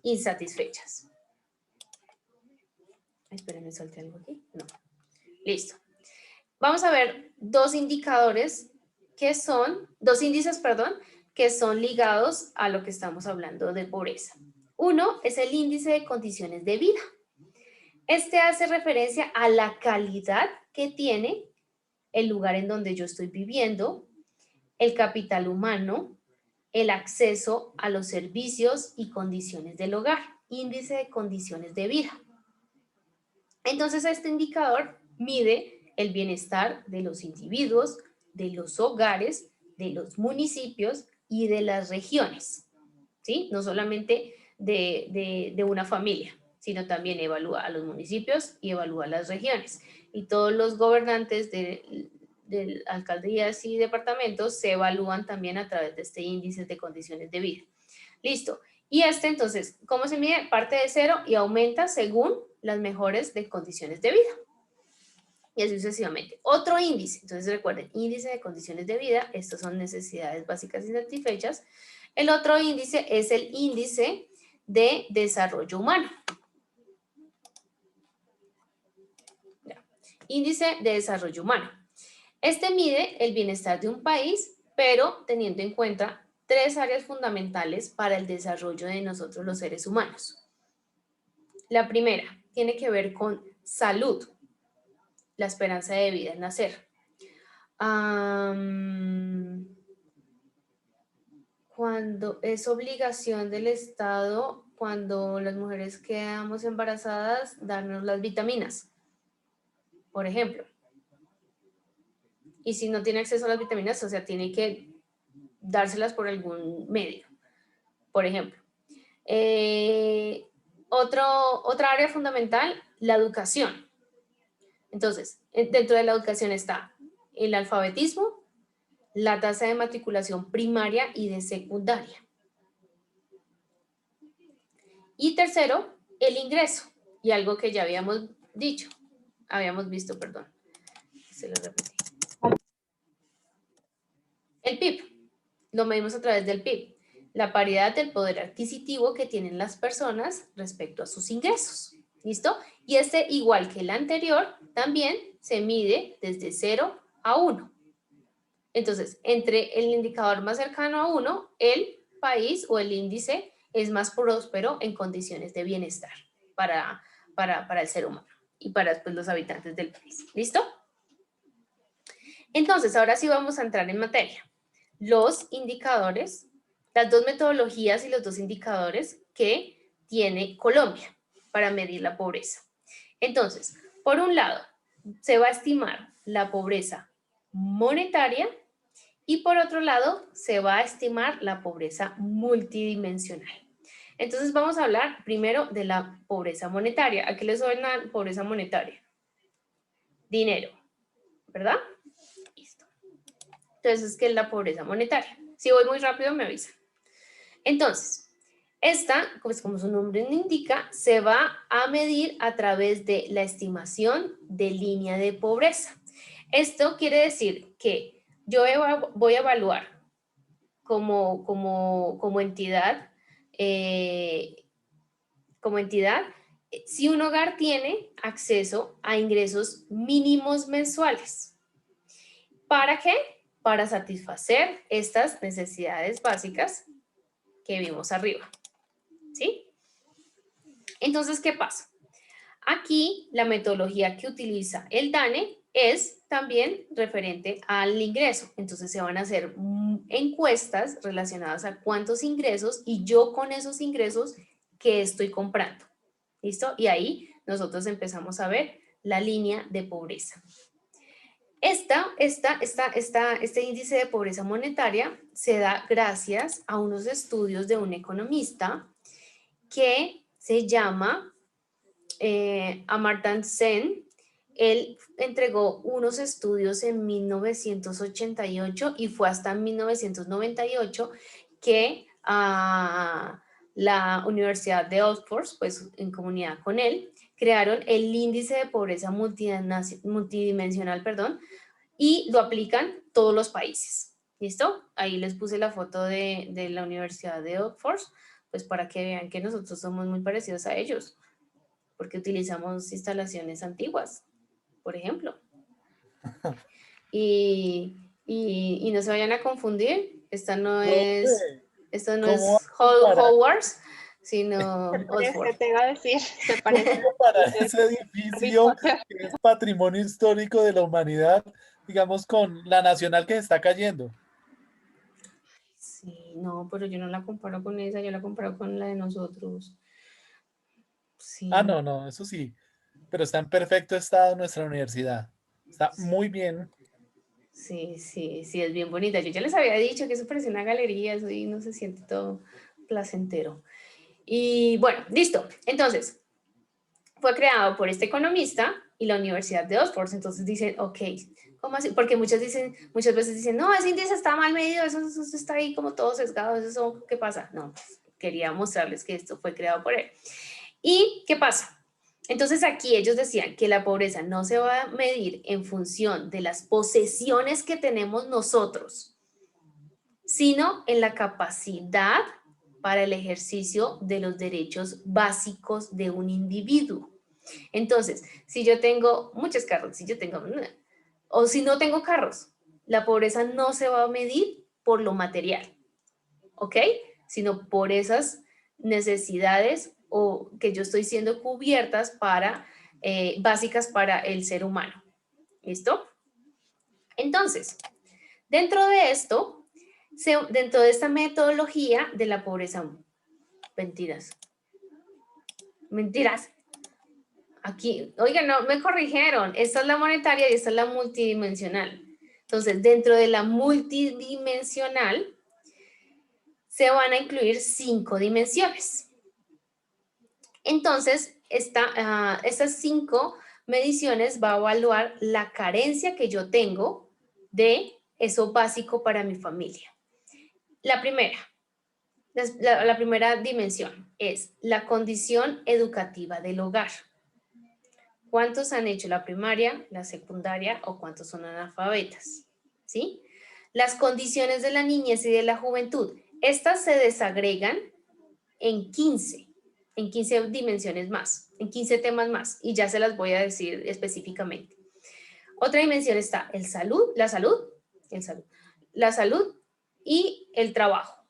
insatisfechas. Espérenme, solté algo aquí. No. Listo. Vamos a ver dos índices, que son ligados a lo que estamos hablando de pobreza. Uno es el índice de condiciones de vida. Este hace referencia a la calidad que tiene el lugar en donde yo estoy viviendo, el capital humano, el acceso a los servicios y condiciones del hogar. Índice de condiciones de vida. Entonces, este indicador mide el bienestar de los individuos, de los hogares, de los municipios y de las regiones, ¿sí? No solamente de una familia, sino también evalúa a los municipios y evalúa a las regiones. Y todos los gobernantes de alcaldías y departamentos se evalúan también a través de este índice de condiciones de vida. Listo. Y entonces, ¿cómo se mide? Parte de 0 y aumenta según las mejores de condiciones de vida. Y así sucesivamente. Otro índice, entonces recuerden, índice de condiciones de vida, estas son necesidades básicas insatisfechas. El otro índice es el índice de desarrollo humano. Ya. Índice de desarrollo humano. Este mide el bienestar de un país, pero teniendo en cuenta 3 áreas fundamentales para el desarrollo de nosotros los seres humanos. La primera tiene que ver con salud, la esperanza de vida al nacer. Cuando es obligación del Estado, cuando las mujeres quedamos embarazadas, darnos las vitaminas, por ejemplo. Y si no tiene acceso a las vitaminas, o sea, tiene que dárselas por algún medio, por ejemplo. Otra área fundamental, la educación. Entonces, dentro de la educación está el alfabetismo, la tasa de matriculación primaria y de secundaria. Y tercero, el ingreso. Y algo que ya habíamos visto, perdón. Se lo repetí. El PIB. Lo medimos a través del PIB. La paridad del poder adquisitivo que tienen las personas respecto a sus ingresos. ¿Listo? Y este, igual que el anterior, también se mide desde 0 a 1. Entonces, entre el indicador más cercano a 1, el país o el índice es más próspero en condiciones de bienestar para el ser humano y para pues, los habitantes del país. ¿Listo? Entonces, ahora sí vamos a entrar en materia. Los indicadores, las dos metodologías y los dos indicadores que tiene Colombia para medir la pobreza. Entonces, por un lado, se va a estimar la pobreza monetaria y por otro lado, se va a estimar la pobreza multidimensional. Entonces, vamos a hablar primero de la pobreza monetaria. ¿A qué le suena pobreza monetaria? Dinero, ¿verdad? Listo. Entonces, ¿qué es la pobreza monetaria? Si voy muy rápido, me avisan. Entonces, esta, pues como su nombre indica, se va a medir a través de la estimación de línea de pobreza. Esto quiere decir que yo voy a evaluar como entidad, si un hogar tiene acceso a ingresos mínimos mensuales. ¿Para qué? Para satisfacer estas necesidades básicas que vimos arriba. ¿Sí? Entonces, ¿qué pasa? Aquí la metodología que utiliza el DANE es también referente al ingreso. Entonces se van a hacer encuestas relacionadas a cuántos ingresos y yo con esos ingresos qué estoy comprando. ¿Listo? Y ahí nosotros empezamos a ver la línea de pobreza. Este índice de pobreza monetaria se da gracias a unos estudios de un economista que se llama Amartya Sen. Él entregó unos estudios en 1988 y fue hasta 1998 que la Universidad de Oxford, pues en comunidad con él, crearon el índice de pobreza multidimensional, y lo aplican todos los países. ¿Listo? Ahí les puse la foto de la Universidad de Oxford, pues para que vean que nosotros somos muy parecidos a ellos, porque utilizamos instalaciones antiguas, por ejemplo. Y no se vayan a confundir, esta no es Hogwarts, sino Oxford. Te iba a decir, se parece para ese edificio que es patrimonio histórico de la humanidad, digamos, con la nacional que está cayendo. Sí, no, pero yo no la comparo con esa, yo la comparo con la de nosotros. Sí. Ah, no, eso sí. Pero está en perfecto estado nuestra universidad. Está muy bien. Sí, es bien bonita. Yo ya les había dicho que eso parece una galería, eso y no se siente todo placentero. Y bueno, listo. Entonces, fue creado por este economista y la Universidad de Oxford. Entonces dicen, ok, ¿cómo así? Porque muchas veces dicen, no, ese índice está mal medido, eso está ahí como todo sesgado, eso, ¿qué pasa? No, pues, quería mostrarles que esto fue creado por él. ¿Y qué pasa? Entonces aquí ellos decían que la pobreza no se va a medir en función de las posesiones que tenemos nosotros, sino en la capacidad para el ejercicio de los derechos básicos de un individuo. Entonces, si yo tengo muchos carros, o si no tengo carros, la pobreza no se va a medir por lo material, ¿ok? Sino por esas necesidades o que yo estoy siendo cubiertas básicas para el ser humano. ¿Listo? Entonces, dentro de esto, dentro de esta metodología de la pobreza, mentiras. Aquí, oigan, no, me corrigieron. Esta es la monetaria y esta es la multidimensional. Entonces, dentro de la multidimensional, se van a incluir 5 dimensiones. Entonces, estas 5 mediciones va a evaluar la carencia que yo tengo de eso básico para mi familia. La primera dimensión es la condición educativa del hogar. ¿Cuántos han hecho la primaria, la secundaria o cuántos son analfabetas? ¿Sí? Las condiciones de la niñez y de la juventud. Estas se desagregan en 15 dimensiones más, en 15 temas más, y ya se las voy a decir específicamente. Otra dimensión está la salud y el trabajo.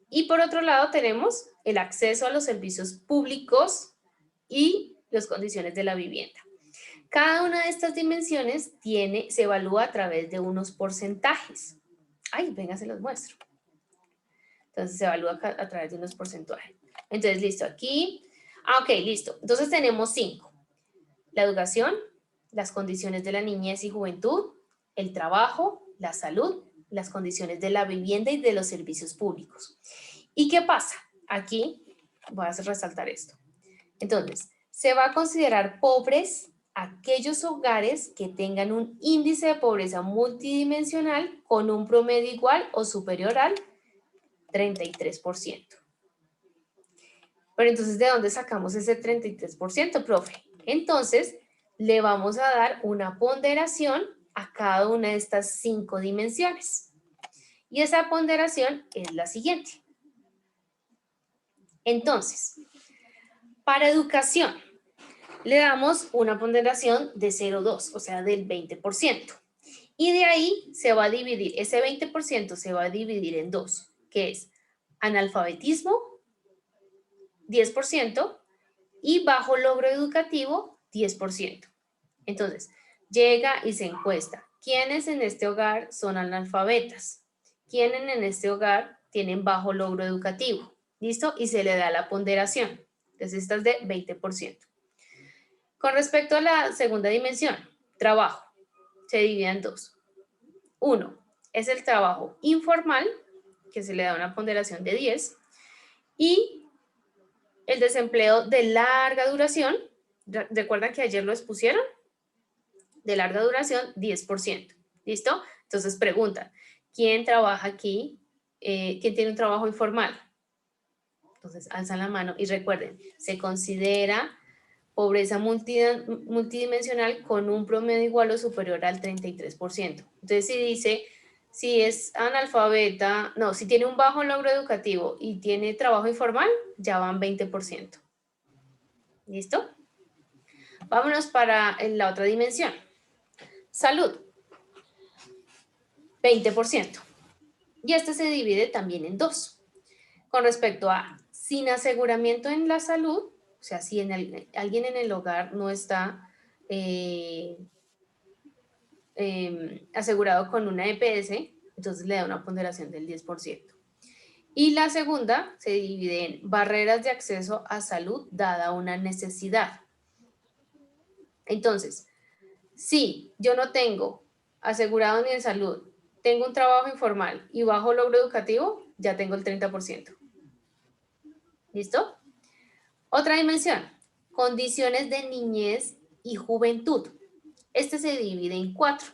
Y por otro lado tenemos el acceso a los servicios públicos y las condiciones de la vivienda. Cada una de estas dimensiones se evalúa a través de unos porcentajes. Ay, venga, se los muestro. Entonces se evalúa a través de unos porcentajes. Entonces, listo, aquí. Ok, listo. Entonces tenemos 5. La educación, las condiciones de la niñez y juventud, el trabajo, la salud, las condiciones de la vivienda y de los servicios públicos. ¿Y qué pasa? Aquí voy a resaltar esto. Entonces, se va a considerar pobres aquellos hogares que tengan un índice de pobreza multidimensional con un promedio igual o superior al 33%. Pero entonces, ¿de dónde sacamos ese 33%, profe? Entonces, le vamos a dar una ponderación a cada una de estas 5 dimensiones. Y esa ponderación es la siguiente. Entonces, para educación, le damos una ponderación de 0,2, o sea, del 20%. Y de ahí se va a dividir, ese 20% se va a dividir en 2, que es analfabetismo, 10%, y bajo logro educativo, 10%. Entonces, llega y se encuesta. ¿Quiénes en este hogar son analfabetas? ¿Quiénes en este hogar tienen bajo logro educativo? ¿Listo? Y se le da la ponderación. Entonces, esta es de 20%. Con respecto a la segunda dimensión, trabajo, se divide en 2. 1 es el trabajo informal, que se le da una ponderación de 10, y el desempleo de larga duración, ¿recuerdan que ayer lo expusieron? De larga duración, 10%. ¿Listo? Entonces preguntan, ¿quién trabaja aquí? ¿Quién tiene un trabajo informal? Entonces alzan la mano y recuerden, se considera pobreza multidimensional con un promedio igual o superior al 33%. Entonces, si dice, si es analfabeta, no, si tiene un bajo logro educativo y tiene trabajo informal, ya van 20%. ¿Listo? Vámonos para la otra dimensión. Salud. 20%. Y este se divide también en 2. Con respecto a sin aseguramiento en la salud, o sea, si alguien en el hogar no está asegurado con una EPS, entonces le da una ponderación del 10%. Y la segunda se divide en barreras de acceso a salud dada una necesidad. Entonces, si yo no tengo asegurado ni en salud, tengo un trabajo informal y bajo logro educativo, ya tengo el 30%. ¿Listo? Otra dimensión, condiciones de niñez y juventud. Este se divide en 4.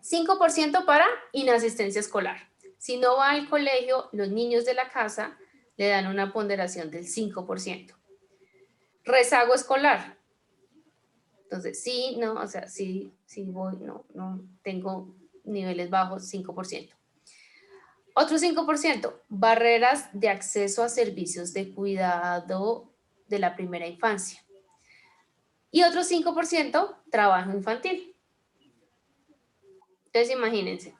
5% para inasistencia escolar. Si no va al colegio, los niños de la casa le dan una ponderación del 5%. Rezago escolar. Entonces, sí, no, o sea, sí voy, no tengo niveles bajos, 5%. Otro 5%, barreras de acceso a servicios de cuidado de la primera infancia. Y otro 5%, trabajo infantil. Entonces, imagínense.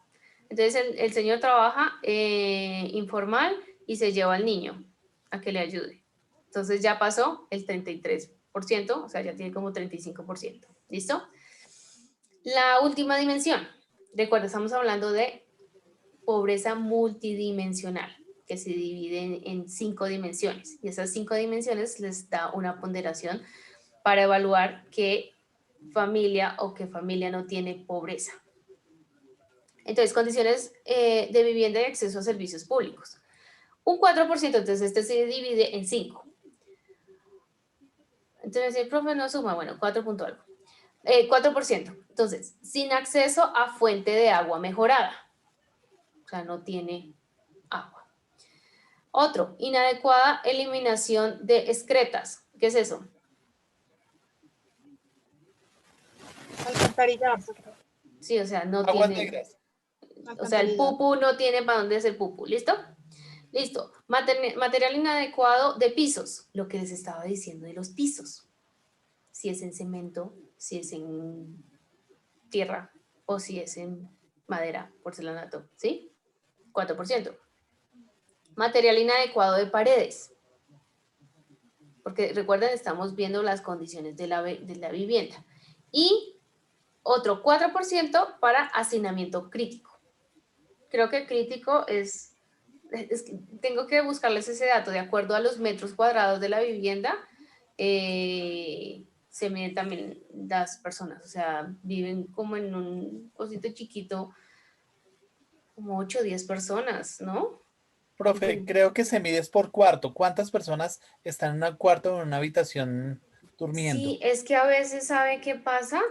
Entonces, el señor trabaja informal y se lleva al niño a que le ayude. Entonces, ya pasó el 33%, o sea, ya tiene como 35%. ¿Listo? La última dimensión. Recuerda, estamos hablando de pobreza multidimensional, que se divide en 5 dimensiones. Y esas 5 dimensiones les da una ponderación para evaluar qué familia o qué familia no tiene pobreza. Entonces, condiciones de vivienda y acceso a servicios públicos. Un 4%, entonces este se divide en 5. Entonces, el profe no suma, bueno, 4 punto algo. 4%. Entonces, sin acceso a fuente de agua mejorada. O sea, no tiene agua. Otro, inadecuada eliminación de excretas. ¿Qué es eso? Alcantarillado. Sí, o sea, no Aguas tiene... negras. O sea, el pupu no tiene para dónde es el pupu. ¿Listo? Listo. Material inadecuado de pisos. Lo que les estaba diciendo de los pisos. Si es en cemento, si es en tierra o si es en madera, porcelanato. ¿Sí? 4%. Material inadecuado de paredes. Porque recuerden, estamos viendo las condiciones de la vivienda. Y otro 4% para hacinamiento crítico. Creo que crítico es tengo que buscarles ese dato, de acuerdo a los metros cuadrados de la vivienda, se miden también las personas, o sea, viven como en un cosito chiquito, como 8 o 10 personas, ¿no? Profe, creo que se mide por cuarto. ¿Cuántas personas están en un cuarto o en una habitación durmiendo? Sí, es que a veces, ¿sabe qué pasa?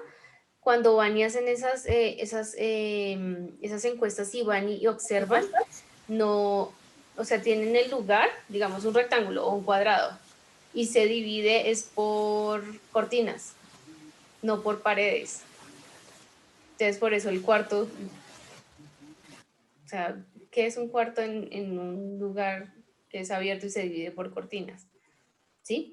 Cuando van y hacen esas encuestas y van y observan, no, o sea, tienen el lugar, digamos un rectángulo o un cuadrado, y se divide es por cortinas, no por paredes. Entonces, por eso el cuarto, o sea, ¿qué es un cuarto en un lugar que es abierto y se divide por cortinas? ¿Sí?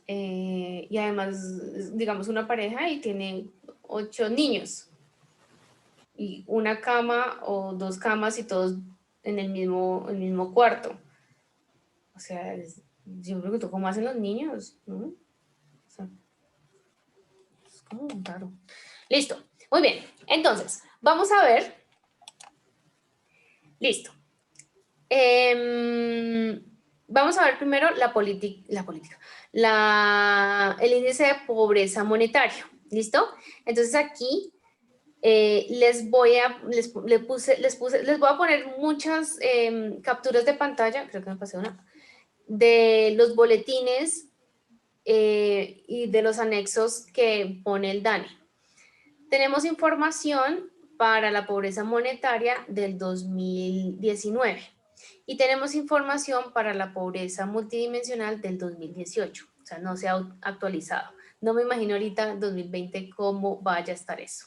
Y además, digamos, una pareja y tiene 8 niños, y una cama o 2 camas y todos en el mismo cuarto. O sea, yo creo que tú cómo hacen los niños, ¿no? O sea, es como raro. Listo, muy bien. Entonces, vamos a ver. Listo. Vamos a ver primero el índice de pobreza monetario. ¿Listo? Entonces aquí les voy a poner muchas capturas de pantalla, creo que me pasé una, de los boletines y de los anexos que pone el DANE. Tenemos información para la pobreza monetaria del 2019 y tenemos información para la pobreza multidimensional del 2018, o sea, no se ha actualizado. No me imagino ahorita en 2020 cómo vaya a estar eso.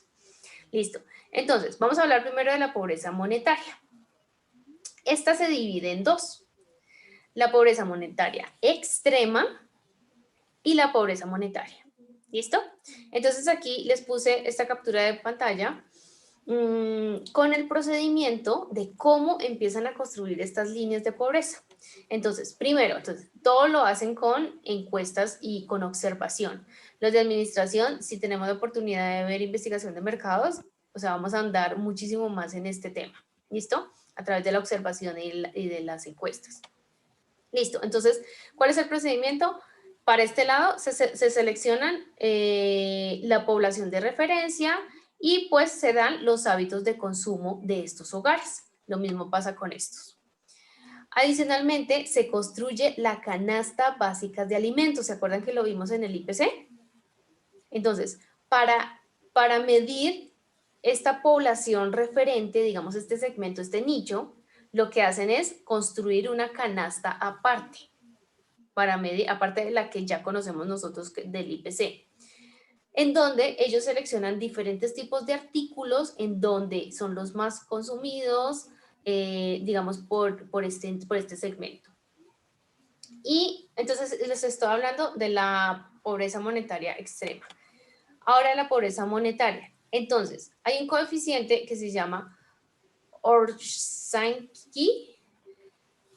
Listo. Entonces, vamos a hablar primero de la pobreza monetaria. Esta se divide en dos: la pobreza monetaria extrema y la pobreza monetaria. ¿Listo? Entonces aquí les puse esta captura de pantalla con el procedimiento de cómo empiezan a construir estas líneas de pobreza. Entonces, primero, todo lo hacen con encuestas y con observación. Los de administración, si tenemos la oportunidad de ver investigación de mercados, o sea, vamos a andar muchísimo más en este tema. ¿Listo? A través de la observación y de las encuestas. Listo. Entonces, ¿cuál es el procedimiento? Para este lado se seleccionan la población de referencia y pues se dan los hábitos de consumo de estos hogares. Lo mismo pasa con estos. Adicionalmente, se construye la canasta básica de alimentos. ¿Se acuerdan que lo vimos en el IPC? Entonces, para medir esta población referente, digamos este segmento, este nicho, lo que hacen es construir una canasta aparte, para medir, aparte de la que ya conocemos nosotros del IPC, en donde ellos seleccionan diferentes tipos de artículos en donde son los más consumidos, digamos, por este segmento. Y entonces les estoy hablando de la pobreza monetaria extrema. Ahora la pobreza monetaria. Entonces, hay un coeficiente que se llama Orszaghi,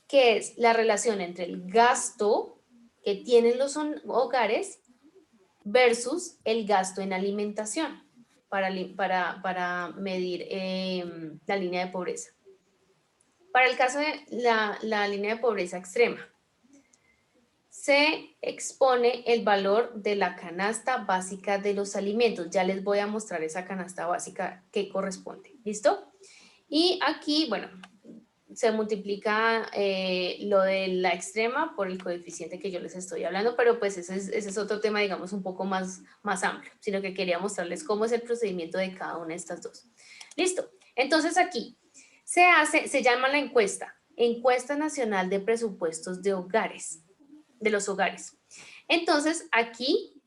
que es la relación entre el gasto que tienen los hogares versus el gasto en alimentación para medir la línea de pobreza. Para el caso de la línea de pobreza extrema, se expone el valor de la canasta básica de los alimentos. Ya les voy a mostrar esa canasta básica que corresponde. ¿Listo? Y aquí, bueno, se multiplica lo de la extrema por el coeficiente que yo les estoy hablando, pero pues ese es otro tema, digamos, un poco más amplio, sino que quería mostrarles cómo es el procedimiento de cada una de estas dos. Listo. Entonces aquí se llama la Encuesta Nacional de Presupuestos de Hogares, de los hogares. Entonces aquí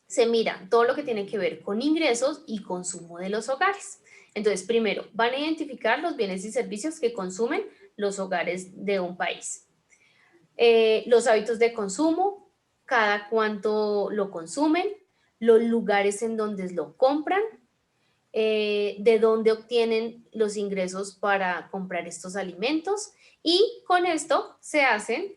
se mira todo lo que tiene que ver con ingresos y consumo de los hogares. Entonces, primero, van a identificar los bienes y servicios que consumen los hogares de un país. Los hábitos de consumo, cada cuánto lo consumen, los lugares en donde lo compran, de dónde obtienen los ingresos para comprar estos alimentos, y con esto se hacen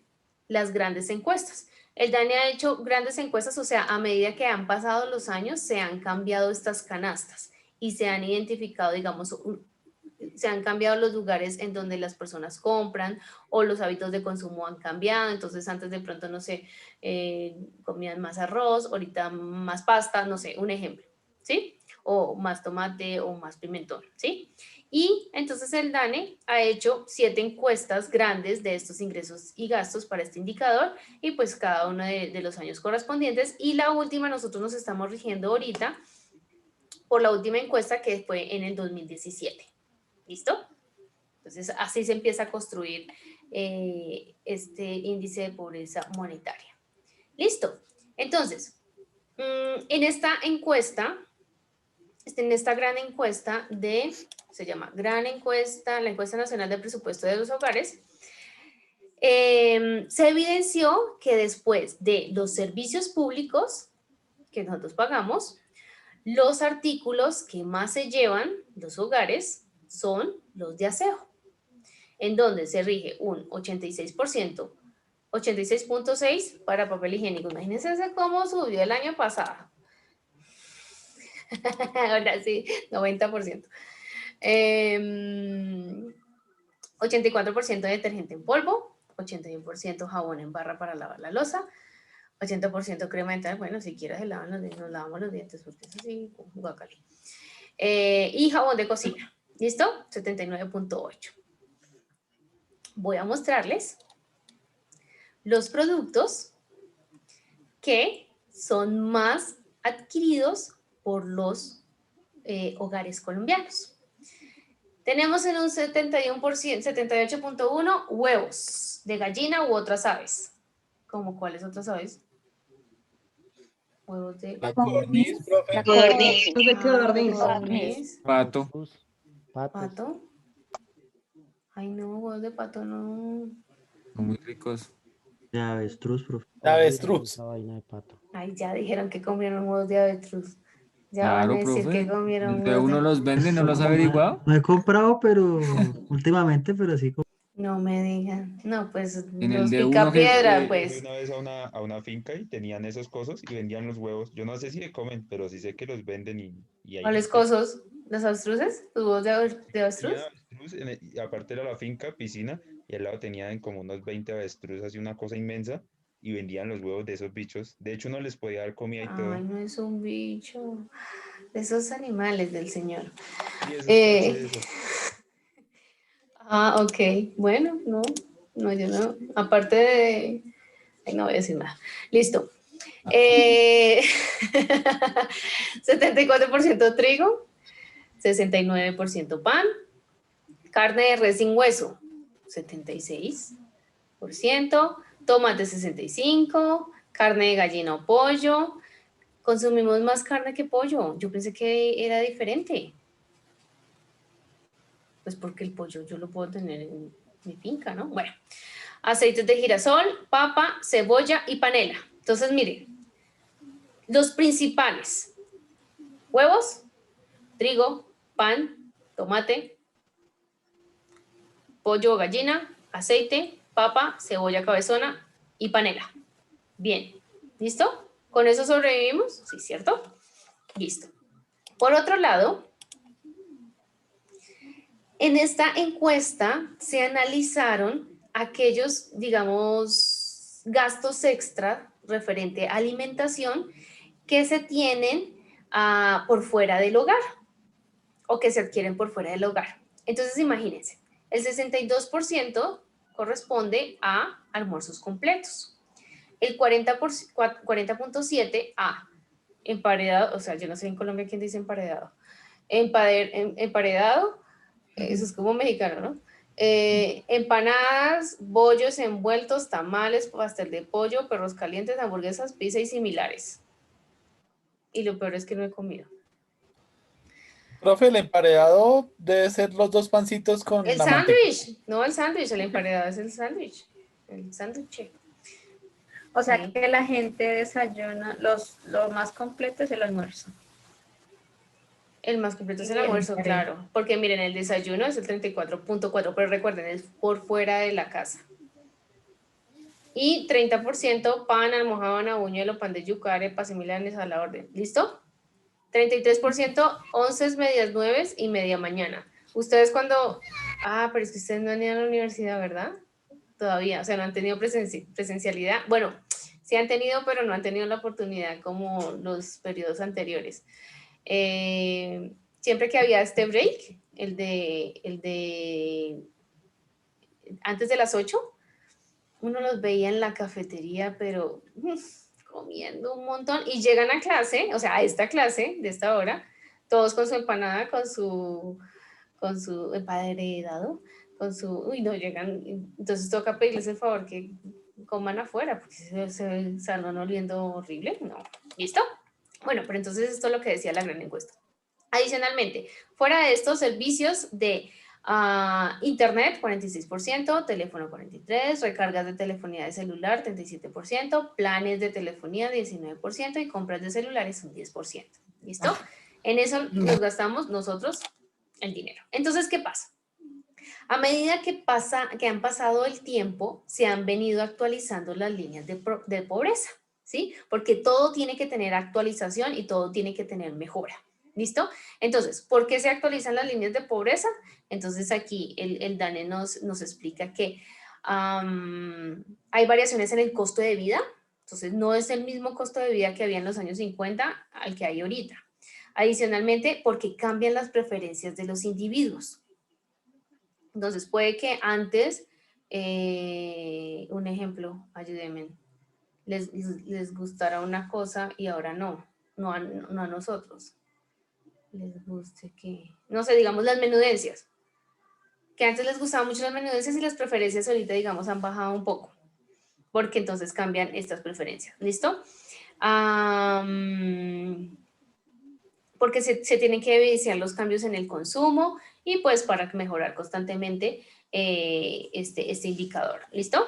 las grandes encuestas. El DANE ha hecho grandes encuestas, o sea, a medida que han pasado los años se han cambiado estas canastas y se han identificado, digamos, se han cambiado los lugares en donde las personas compran o los hábitos de consumo han cambiado. Entonces antes de pronto, no sé, comían más arroz, ahorita más pasta, no sé, un ejemplo, ¿sí? O más tomate o más pimentón, ¿sí? Y entonces el DANE ha hecho 7 encuestas grandes de estos ingresos y gastos para este indicador, y pues cada uno de los años correspondientes, y la última nosotros nos estamos rigiendo ahorita por la última encuesta que fue en el 2017. ¿Listo? Entonces así se empieza a construir este índice de pobreza monetaria. ¿Listo? Entonces, en esta encuesta, en esta gran encuesta se llama Gran Encuesta, la Encuesta Nacional de Presupuesto de los Hogares, se evidenció que después de los servicios públicos que nosotros pagamos, los artículos que más se llevan los hogares son los de aseo, en donde se rige un 86%, 86.6% para papel higiénico. Imagínense cómo subió el año pasado. Ahora sí, 90%. 84% de detergente en polvo, 81% jabón en barra para lavar la loza, 80% crema dental. Bueno, si quieres nos lavamos los dientes, porque eso sí, guacali. Y jabón de cocina. ¿Listo? 79.8%. Voy a mostrarles los productos que son más adquiridos por los hogares colombianos. Tenemos en un 71%, 78.1% huevos de gallina u otras aves. ¿Cómo cuáles otras aves? Huevos de... La codorniz, profe. La codorniz. Los de codorniz. Codorniz. Pato. ¿Pato? Ay, no, huevos de pato no. Son muy ricos. De avestruz, profe. De avestruz. Esa vaina de pato. Ay, ya dijeron que comieron huevos de avestruz. Ya van a Claro, decir profe. que comieron ¿Donde huevos uno de... los vende? ¿No los ha averiguado? No he comprado, pero últimamente, pero sí. No me digan. No, pues En el los de uno pica piedra, Fui pues. una vez a una finca y tenían esos cosos y vendían los huevos. Yo no sé si se comen, pero sí sé que los venden y hay ¿Cuáles gente- cosos? ¿Los avestruces? ¿Los huevos de avestruz? Tenía avestruz y aparte era la finca, piscina, y al lado tenían como unos 20 avestruz, así una cosa inmensa, y vendían los huevos de esos bichos. De hecho, uno les podía dar comida y todo. Ay, no es un bicho. De esos animales del Señor. Y eso Eh, es eso. Ok. Bueno, no, yo no. Aparte de... Ay, no voy a decir nada. Listo. 74% trigo, 69% pan, carne de res sin hueso, 76%, tomate 65%, carne de gallina o pollo. Consumimos más carne que pollo. Yo pensé que era diferente. Pues porque el pollo yo lo puedo tener en mi finca, ¿no? Bueno, aceites de girasol, papa, cebolla y panela. Entonces, miren, los principales: huevos, trigo, pan, tomate, pollo o gallina, aceite, papa, cebolla cabezona y panela. Bien, ¿listo? ¿Con eso sobrevivimos? Sí, ¿cierto? Listo. Por otro lado, en esta encuesta se analizaron aquellos, digamos, gastos extra referente a alimentación que se tienen por fuera del hogar o que se adquieren por fuera del hogar. Entonces, imagínense, El 62% corresponde a almuerzos completos. El 40.7% a emparedado, o sea, yo no sé en Colombia quién dice emparedado. Emparedado, eso es como mexicano, ¿no? Empanadas, bollos envueltos, tamales, pastel de pollo, perros calientes, hamburguesas, pizza y similares. Y lo peor es que no he comido. Profe, el emparedado debe ser los dos pancitos con El la manteca. sándwich, no el sándwich, el emparedado es el sándwich. El sándwich. O sea Sí. que la gente desayuna, lo más completo es el almuerzo. El más completo es el Y el almuerzo, emparedado. claro. Porque miren, el desayuno es el 34.4, pero recuerden, es por fuera de la casa. Y 30% pan, almojábana, buñuelo, pan de yuca, arepas y milanes a la orden. ¿Listo? 33% onces, medias nueves y media mañana. Ustedes cuando... Ah, pero es que ustedes no han ido a la universidad, ¿verdad? Todavía, o sea, no han tenido presencialidad. Bueno, sí han tenido, pero no han tenido la oportunidad como los periodos anteriores. Siempre que había este break, el de antes de las 8, uno los veía en la cafetería, pero comiendo un montón, y llegan a clase, o sea, a esta clase de esta hora, todos con su empanada, con su emparedado, con su, uy, no, llegan, entonces toca pedirles el favor que coman afuera, porque se salgan oliendo horrible, no, ¿listo? Bueno, pero entonces esto es lo que decía la gran encuesta. Adicionalmente, fuera de estos servicios de internet, 46%, teléfono 43%, recargas de telefonía de celular, 37%, planes de telefonía, 19%, y compras de celulares, un 10%. ¿Listo? En eso nos gastamos nosotros el dinero. Entonces, ¿qué pasa? A medida que han pasado el tiempo, se han venido actualizando las líneas de pobreza, ¿sí? Porque todo tiene que tener actualización y todo tiene que tener mejora. ¿Listo? Entonces, ¿por qué se actualizan las líneas de pobreza? Entonces aquí el DANE nos explica que hay variaciones en el costo de vida. Entonces, no es el mismo costo de vida que había en los años 50 al que hay ahorita. Adicionalmente, porque cambian las preferencias de los individuos. Entonces, puede que antes, un ejemplo, ayúdenme, les gustara una cosa y ahora no a nosotros. Les guste que, no sé, digamos las menudencias, que antes les gustaban mucho las menudencias y las preferencias ahorita, digamos, han bajado un poco, porque entonces cambian estas preferencias, ¿listo? Porque se tienen que evidenciar los cambios en el consumo y pues para mejorar constantemente este indicador, ¿listo?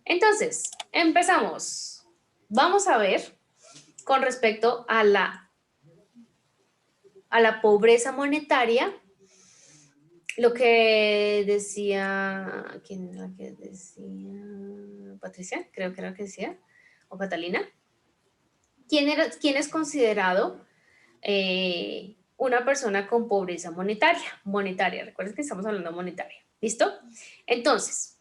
Entonces, empezamos. Vamos a ver con respecto a la pobreza monetaria, lo que decía, ¿quién es la que decía? Patricia, creo que era la que decía, o Catalina. ¿Quién es considerado una persona con pobreza monetaria? Monetaria, recuerden que estamos hablando de monetaria, ¿listo? Entonces,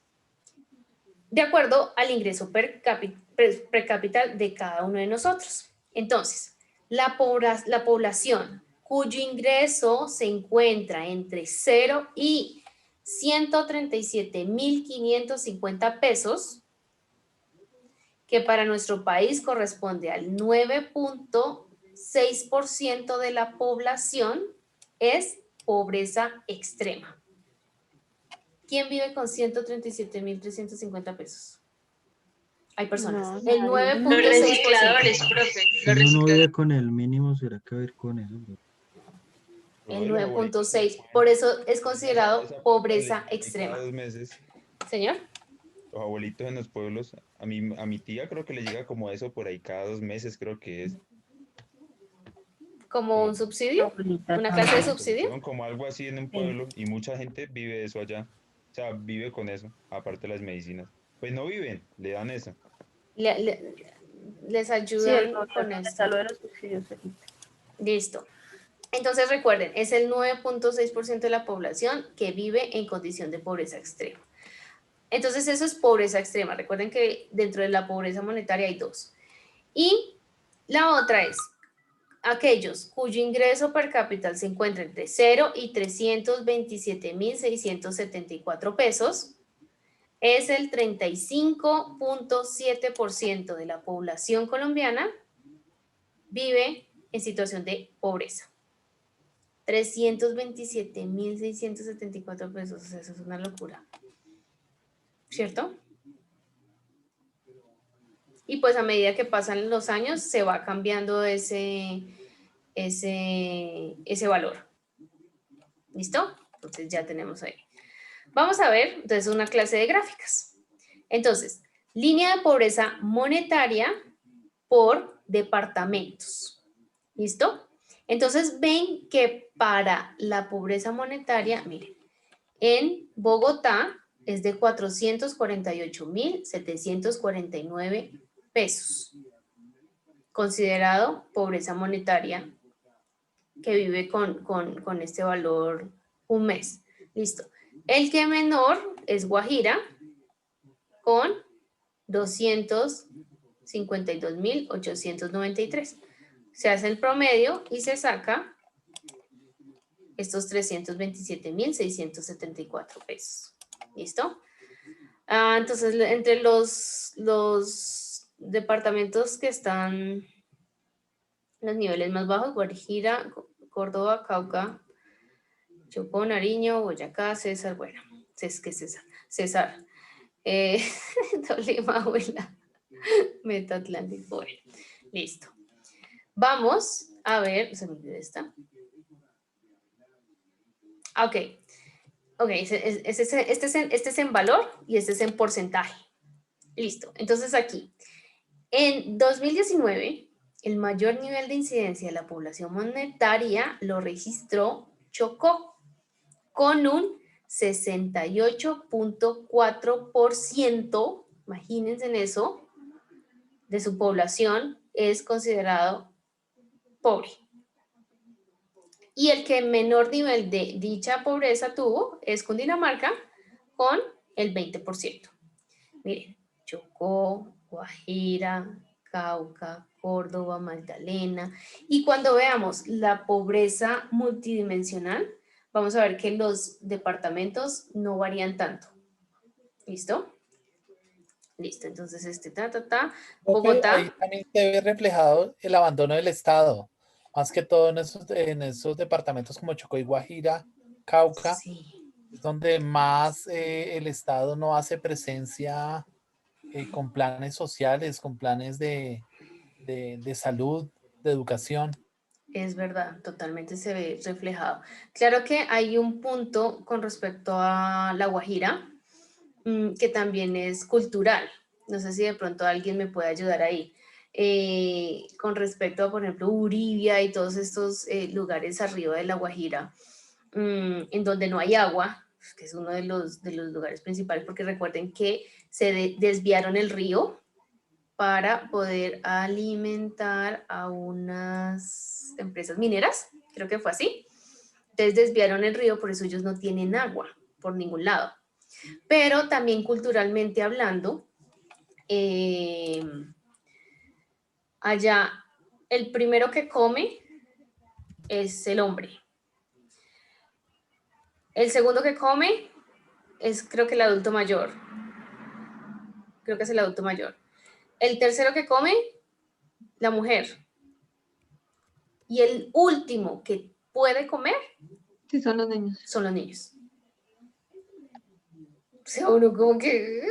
de acuerdo al ingreso per cápita de cada uno de nosotros. Entonces, la población cuyo ingreso se encuentra entre 0 y 137.550 pesos, que para nuestro país corresponde al 9.6% de la población, es pobreza extrema. ¿Quién vive con 137.350 pesos? Hay personas. No, El nadie. 9.6%. Los recicladores, profe. Si uno no vive con el mínimo, será que va a ir con eso. El 9.6%. Por eso es considerado pobreza extrema. Cada 2 meses. Señor. Los abuelitos en los pueblos, a mi tía creo que le llega como eso por ahí cada 2 meses, creo que es. ¿Como un subsidio? ¿Una clase de subsidio? Como algo así en un pueblo y mucha gente vive eso allá. O sea, vive con eso, aparte de las medicinas. Pues no viven, le dan eso. Les ayudan con esto. Listo. Entonces recuerden, es el 9.6% de la población que vive en condición de pobreza extrema. Entonces eso es pobreza extrema. Recuerden que dentro de la pobreza monetaria hay dos. Y la otra es aquellos cuyo ingreso per cápita se encuentra entre 0 y 327.674 pesos, es el 35.7% de la población colombiana vive en situación de pobreza. 327.674 pesos, o sea, eso es una locura. ¿Cierto? Y pues a medida que pasan los años se va cambiando ese valor. ¿Listo? Entonces ya tenemos ahí. Vamos a ver entonces una clase de gráficas. Entonces, línea de pobreza monetaria por departamentos. ¿Listo? Entonces ven que para la pobreza monetaria, miren, en Bogotá es de 448.749 pesos, considerado pobreza monetaria que vive con este valor un mes. Listo. El que menor es Guajira con 252.893. Se hace el promedio y se saca estos 327.674 pesos. ¿Listo? Entonces, entre los departamentos que están en los niveles más bajos, Guajira, Córdoba, Cauca, Chocó, Nariño, Boyacá, César, bueno, es que César, Tolima, Huila, Meta Atlántico, bueno, listo. Vamos a ver, se me olvidó esta. Ok, este es en valor y este es en porcentaje. Listo, entonces aquí, en 2019, el mayor nivel de incidencia de la población monetaria lo registró Chocó, con un 68.4%, imagínense en eso, de su población es considerado pobre. Y el que menor nivel de dicha pobreza tuvo es Cundinamarca con el 20%. Miren, Chocó, Guajira, Cauca, Córdoba, Magdalena. Y cuando veamos la pobreza multidimensional, vamos a ver que los departamentos no varían tanto. ¿Listo? Listo, entonces Bogotá. Ahí también se ve reflejado el abandono del Estado. Más que todo en esos departamentos como Chocó y Guajira, Cauca, sí, es donde más el Estado no hace presencia con planes sociales, con planes de salud, de educación. Es verdad, totalmente se ve reflejado. Claro que hay un punto con respecto a La Guajira que también es cultural. No sé si de pronto alguien me puede ayudar ahí. Con respecto a, por ejemplo, Uribia y todos estos lugares arriba de La Guajira, en donde no hay agua, que es uno de los lugares principales, porque recuerden que se desviaron el río para poder alimentar a unas empresas mineras, creo que fue así. Entonces desviaron el río, por eso ellos no tienen agua por ningún lado. Pero también culturalmente hablando, allá el primero que come es el hombre. El segundo que come es creo que el adulto mayor. Creo que es el adulto mayor. El tercero que come, la mujer. Y el último que puede comer, sí, son los niños. Son los niños. O sea, uno como que...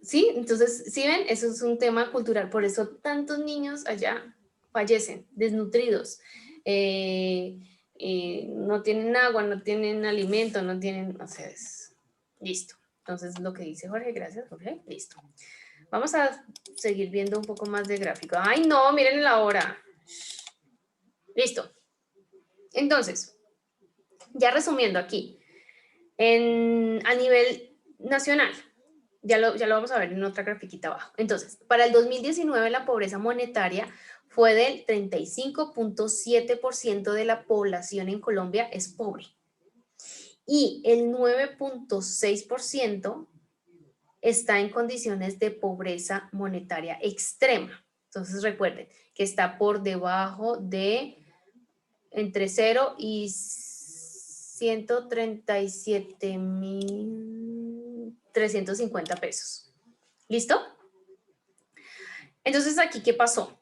Sí, entonces, ¿sí ven? Eso es un tema cultural. Por eso tantos niños allá fallecen, desnutridos. No tienen agua, no tienen alimento, no tienen... O sea, listo. Entonces, lo que dice Jorge, gracias, Jorge. Listo. Vamos a seguir viendo un poco más de gráfico. ¡Ay, no! Miren la hora. Listo. Entonces, ya resumiendo aquí, a nivel nacional, ya lo vamos a ver en otra grafiquita abajo. Entonces, para el 2019 la pobreza monetaria fue del 35.7% de la población en Colombia es pobre. Y el 9.6% está en condiciones de pobreza monetaria extrema. Entonces recuerden que está por debajo de entre 0 y 137.350 pesos. ¿Listo? Entonces, aquí, ¿qué pasó?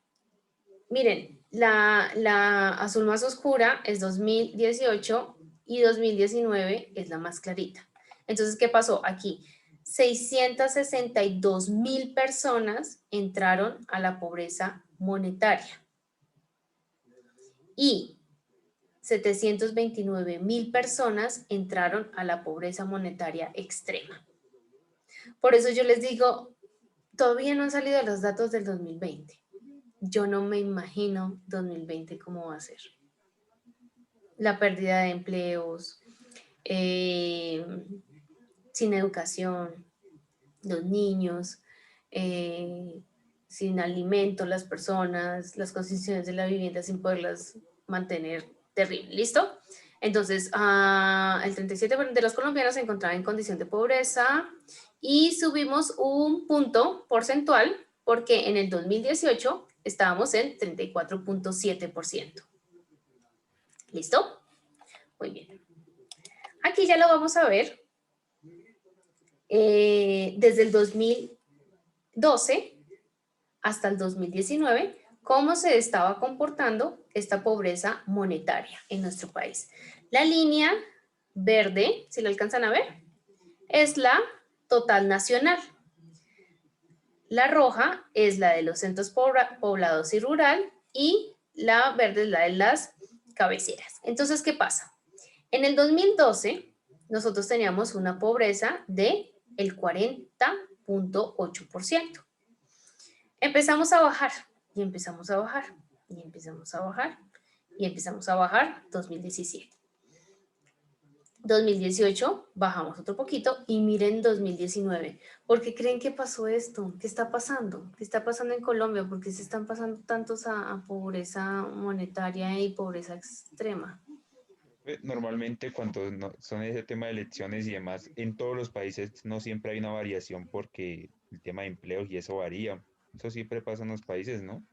Miren, la azul más oscura es 2018 y 2019 es la más clarita. Entonces, ¿qué pasó aquí? 662.000 personas entraron a la pobreza monetaria y 729.000 personas entraron a la pobreza monetaria extrema. Por eso yo les digo, todavía no han salido los datos del 2020. Yo no me imagino 2020 cómo va a ser. La pérdida de empleos, sin educación, los niños, sin alimento, las personas, las condiciones de la vivienda sin poderlas mantener, terrible. ¿Listo? Entonces, el 37% de los colombianos se encontraba en condición de pobreza y subimos un punto porcentual porque en el 2018 estábamos en 34.7%. ¿Listo? Muy bien. Aquí ya lo vamos a ver. Desde el 2012 hasta el 2019, cómo se estaba comportando esta pobreza monetaria en nuestro país. La línea verde, si lo alcanzan a ver, es la total nacional. La roja es la de los centros poblados y rural y la verde es la de las cabeceras. Entonces, ¿qué pasa? En el 2012, nosotros teníamos una pobreza de el 40.8%. Empezamos a bajar y empezamos a bajar y empezamos a bajar y empezamos a bajar 2017. 2018 bajamos otro poquito y miren 2019. ¿Por qué creen que pasó esto? ¿Qué está pasando? ¿Qué está pasando en Colombia? ¿Por qué se están pasando tantos a pobreza monetaria y pobreza extrema? Normalmente cuando son ese tema de elecciones y demás, en todos los países no siempre hay una variación porque el tema de empleos y eso varía. Eso siempre pasa en los países, ¿no?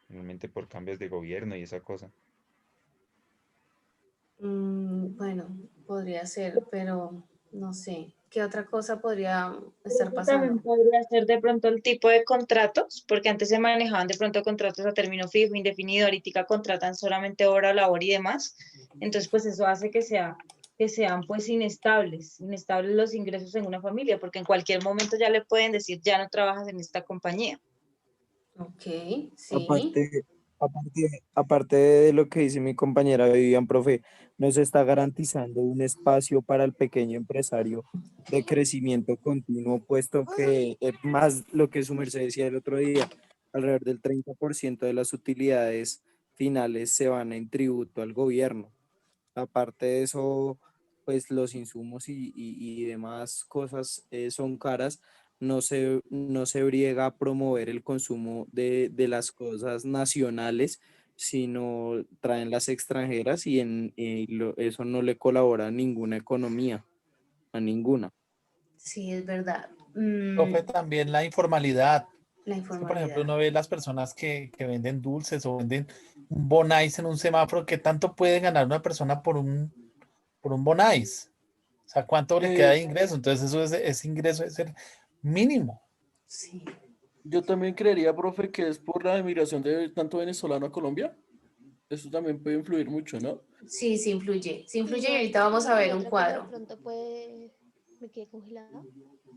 Normalmente por cambios de gobierno y esa cosa. Bueno, podría ser, pero no sé. ¿Qué otra cosa podría estar pasando? También podría ser de pronto el tipo de contratos, porque antes se manejaban de pronto contratos a término fijo, indefinido, ahorita contratan solamente hora, labor y demás. Entonces, pues eso hace que sean pues inestables los ingresos en una familia, porque en cualquier momento ya le pueden decir, ya no trabajas en esta compañía. Ok, sí. Aparte de lo que dice mi compañera Vivian, profe, nos está garantizando un espacio para el pequeño empresario de crecimiento continuo, puesto que más lo que su merced decía el otro día, alrededor del 30% de las utilidades finales se van en tributo al gobierno. Aparte de eso, pues los insumos y demás cosas son caras. No se briega a promover el consumo de las cosas nacionales, sino traen las extranjeras y eso no le colabora a ninguna economía, a ninguna. Sí, es verdad. Profe, también la informalidad. La Es que, por informalidad. ejemplo, uno ve las personas que venden dulces o venden un bonais en un semáforo. ¿Qué tanto puede ganar una persona por un bonais? O sea, ¿cuánto le queda de ingreso? Entonces, ese ingreso es el mínimo. Sí. Yo también creería, profe, que es por la emigración de tanto venezolano a Colombia. Eso también puede influir mucho, ¿no? Sí, sí influye. Sí influye y ahorita vamos a ver un cuadro. De pronto puede... ¿Me quedé congelada?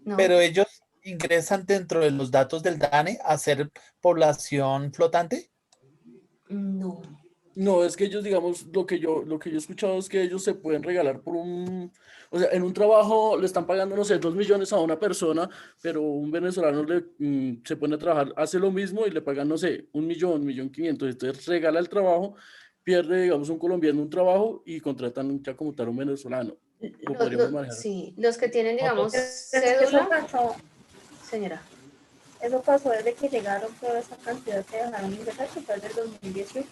No. Pero ellos ingresan dentro de los datos del DANE a ser población flotante. No. No, es que ellos, digamos, lo que yo he escuchado es que ellos se pueden regalar o sea, en un trabajo le están pagando, no sé, 2 millones a una persona, pero un venezolano se pone a trabajar, hace lo mismo y le pagan, no sé, 1.500.000, entonces regala el trabajo, pierde, digamos, un colombiano un trabajo y contratan ya como tal un venezolano. Lo podríamos manejar. Sí, los que tienen, digamos, Eso cédula. pasó, Señora. eso pasó desde que llegaron toda esa cantidad que dejaron ingresar, que fue desde el 2018.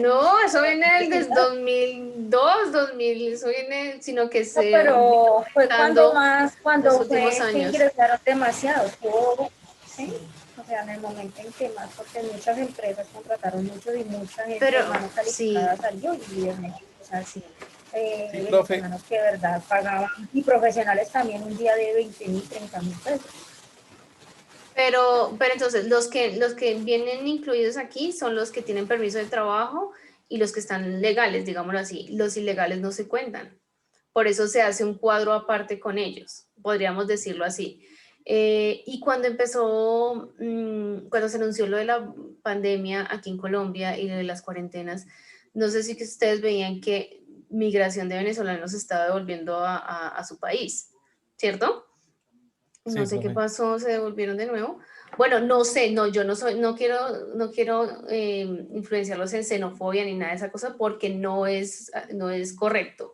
No, eso viene desde 2002, 2000, eso viene, sino que se... Pero fue cuando los fue últimos que años. ingresaron demasiados. Sí. O sea, en el momento en que más, porque muchas empresas contrataron mucho y mucha gente Pero, mano calificada salió y o sea, sí, profe. venezolanos que de verdad pagaban, y profesionales también un día de 20.000, 30.000 pesos. Pero entonces, los que vienen incluidos aquí son los que tienen permiso de trabajo y los que están legales, digámoslo así. Los ilegales no se cuentan. Por eso se hace un cuadro aparte con ellos, podríamos decirlo así. Y cuando empezó, cuando se anunció lo de la pandemia aquí en Colombia y de las cuarentenas, no sé si que ustedes veían que migración de venezolanos estaba devolviendo a su país, ¿cierto? No Sí, sé qué profe. pasó, se devolvieron de nuevo. Bueno, no sé, no, yo no quiero influenciarlos en xenofobia ni nada de esa cosa porque no es correcto.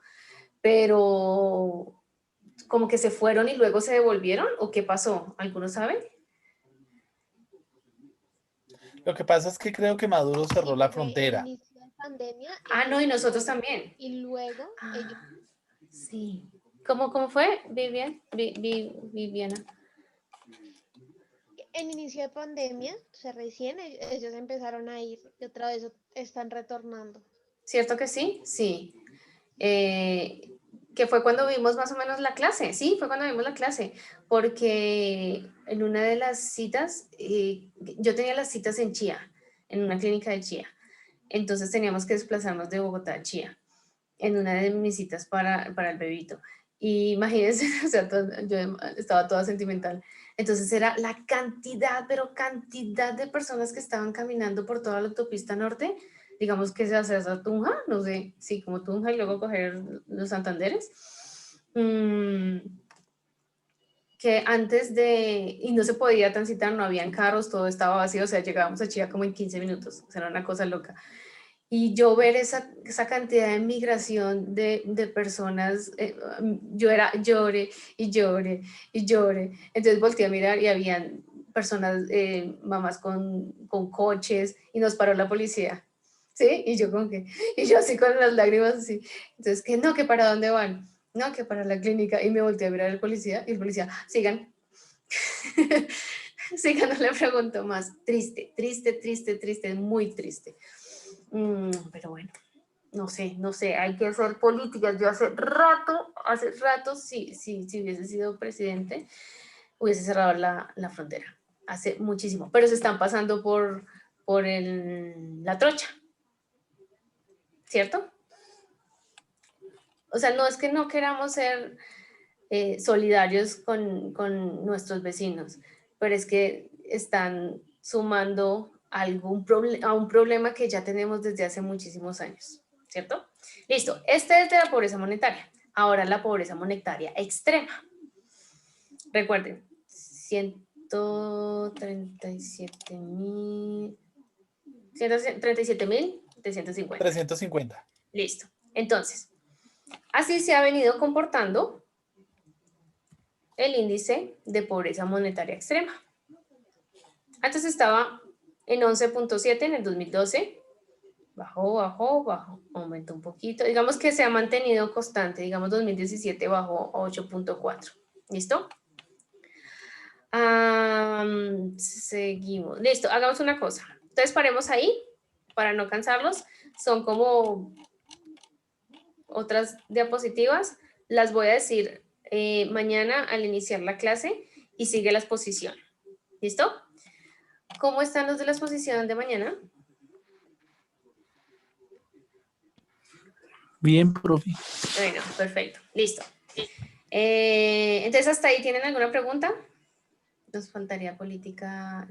Pero como que se fueron y luego se devolvieron, ¿o qué pasó? ¿Alguno sabe? Lo que pasa es que creo que Maduro cerró la El frontera. inicio de pandemia. No, y ellos nosotros fueron, también. Y luego ellos. Sí. ¿Cómo fue, Viviana? En inicio de pandemia, o sea, recién ellos empezaron a ir y otra vez están retornando. ¿Cierto que sí? Sí. Que fue cuando vimos más o menos la clase, sí, fue cuando vimos la clase, porque en una de las citas, yo tenía las citas en Chía, en una clínica de Chía, entonces teníamos que desplazarnos de Bogotá a Chía, en una de mis citas para el bebito. Y imagínense, o sea, yo estaba toda sentimental. Entonces era la cantidad, pero cantidad de personas que estaban caminando por toda la autopista norte, digamos que se hace hasta Tunja, no sé, sí, como Tunja y luego coger los Santanderes. Que antes y no se podía transitar, no habían carros, todo estaba vacío, o sea, llegábamos a Chía como en 15 minutos, o sea, era una cosa loca. Y yo ver esa cantidad de migración de personas, yo era llore y llore y llore. Entonces volteé a mirar y habían personas, mamás con coches y nos paró la policía. ¿Sí? Y yo y yo así con las lágrimas así. Entonces, que para dónde van? No, que para la clínica. Y me volteé a mirar al policía y el policía, sigan. Sigan, no le pregunto más. Triste, muy triste. Pero bueno, no sé, hay que hacer políticas. Yo hace rato, si hubiese sido presidente, hubiese cerrado la frontera, hace muchísimo, pero se están pasando por la trocha, ¿cierto? O sea, no es que no queramos ser solidarios con nuestros vecinos, pero es que están sumando a un problema que ya tenemos desde hace muchísimos años, ¿cierto? Listo, este es de la pobreza monetaria. Ahora la pobreza monetaria extrema. Recuerden, 137.350. 350. Listo. Entonces, así se ha venido comportando el índice de pobreza monetaria extrema. Antes estaba en 11.7 en el 2012, bajó, aumentó un poquito. Digamos que se ha mantenido constante, digamos 2017 bajó a 8.4. ¿Listo? Seguimos. Listo, hagamos una cosa. Entonces paremos ahí para no cansarlos. Son como otras diapositivas. Las voy a decir mañana al iniciar la clase y sigue la exposición. ¿Listo? ¿Cómo están los de la exposición de mañana? Bien, profe. Bueno, perfecto. Listo. Entonces, ¿hasta ahí tienen alguna pregunta? Nos faltaría política,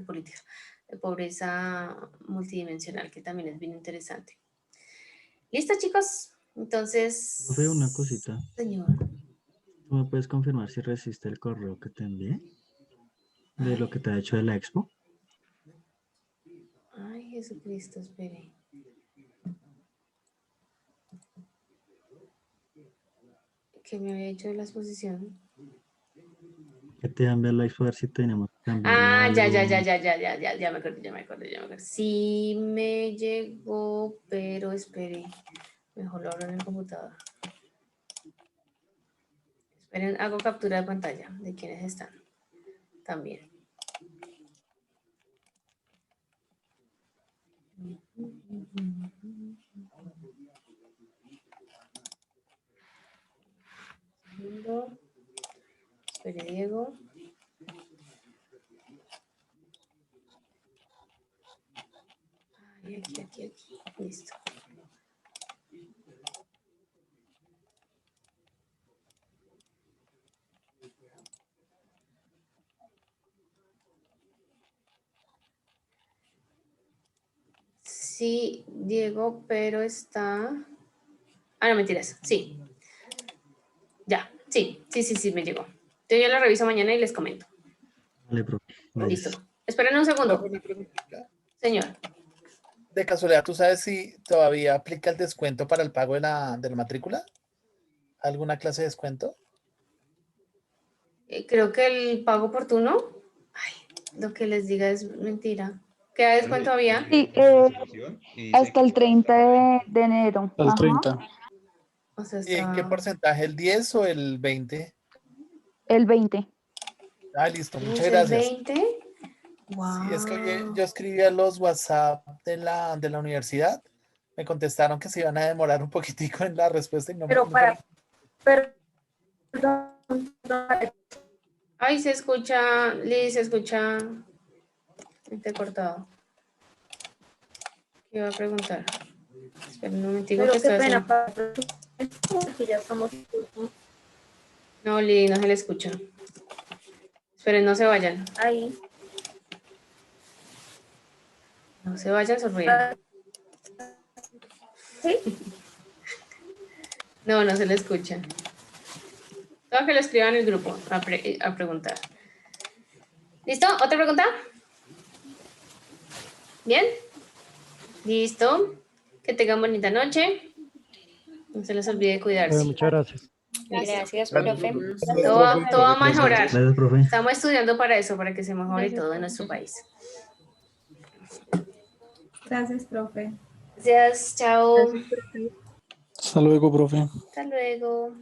de pobreza multidimensional, que también es bien interesante. ¿Listo, chicos? Entonces... Profe, una cosita. Señor. ¿Tú me puedes confirmar si resiste el correo que te envié? De lo que te ha hecho de la expo. Ay, Jesucristo, espere. ¿Qué me había hecho de la exposición? Que te envié la expo a ver si tenemos que cambiarle algo. Ya me acuerdo. Sí me llegó, pero espere. Mejor lo abro en el computador. Esperen, hago captura de pantalla de quienes están también. Segundo. Espere, Diego. Ay, aquí. Listo. Sí, Diego, pero está... Ah, no, mentiras. Sí. Ya, sí, me llegó. Yo ya lo reviso mañana y les comento. Vale, profe. Gracias. Listo. Esperen un segundo. Profe, una preguntita. Señor. De casualidad, ¿tú sabes si todavía aplica el descuento para el pago de la matrícula? ¿Alguna clase de descuento? Creo que el pago oportuno. Ay, lo que les diga es mentira. ¿Qué descuento había? Sí, Hasta el 30 de enero. El Ajá. 30. O sea, ¿Y en qué porcentaje? ¿El 10 o el 20? El 20. Ah, listo, muchas ¿Es el gracias. 20? Sí, es que oye, yo escribí a los WhatsApp de la universidad. Me contestaron que se iban a demorar un poquitico en la respuesta y no me... Pero para... Perdón. Ay, se escucha, Liz, se escucha. Te he cortado. ¿Qué iba a preguntar? Espera un momentico Pero que qué estoy pena, haciendo. porque ya estamos... No, Liz, no se le escucha. Esperen, no se vayan. Ahí. No se vayan sonriendo. ¿Sí? No, no se le escucha. Tengo que lo escriban en el grupo a preguntar. ¿Listo? ¿Otra pregunta? ¿Bien? ¿Listo? Que tengan bonita noche. No se les olvide cuidarse. Muchas gracias. Gracias, profe. Todo va a mejorar. Gracias, profe. Estamos estudiando para eso, para que se mejore todo en nuestro país. Gracias, profe. Gracias, chao. Hasta luego, profe. Hasta luego.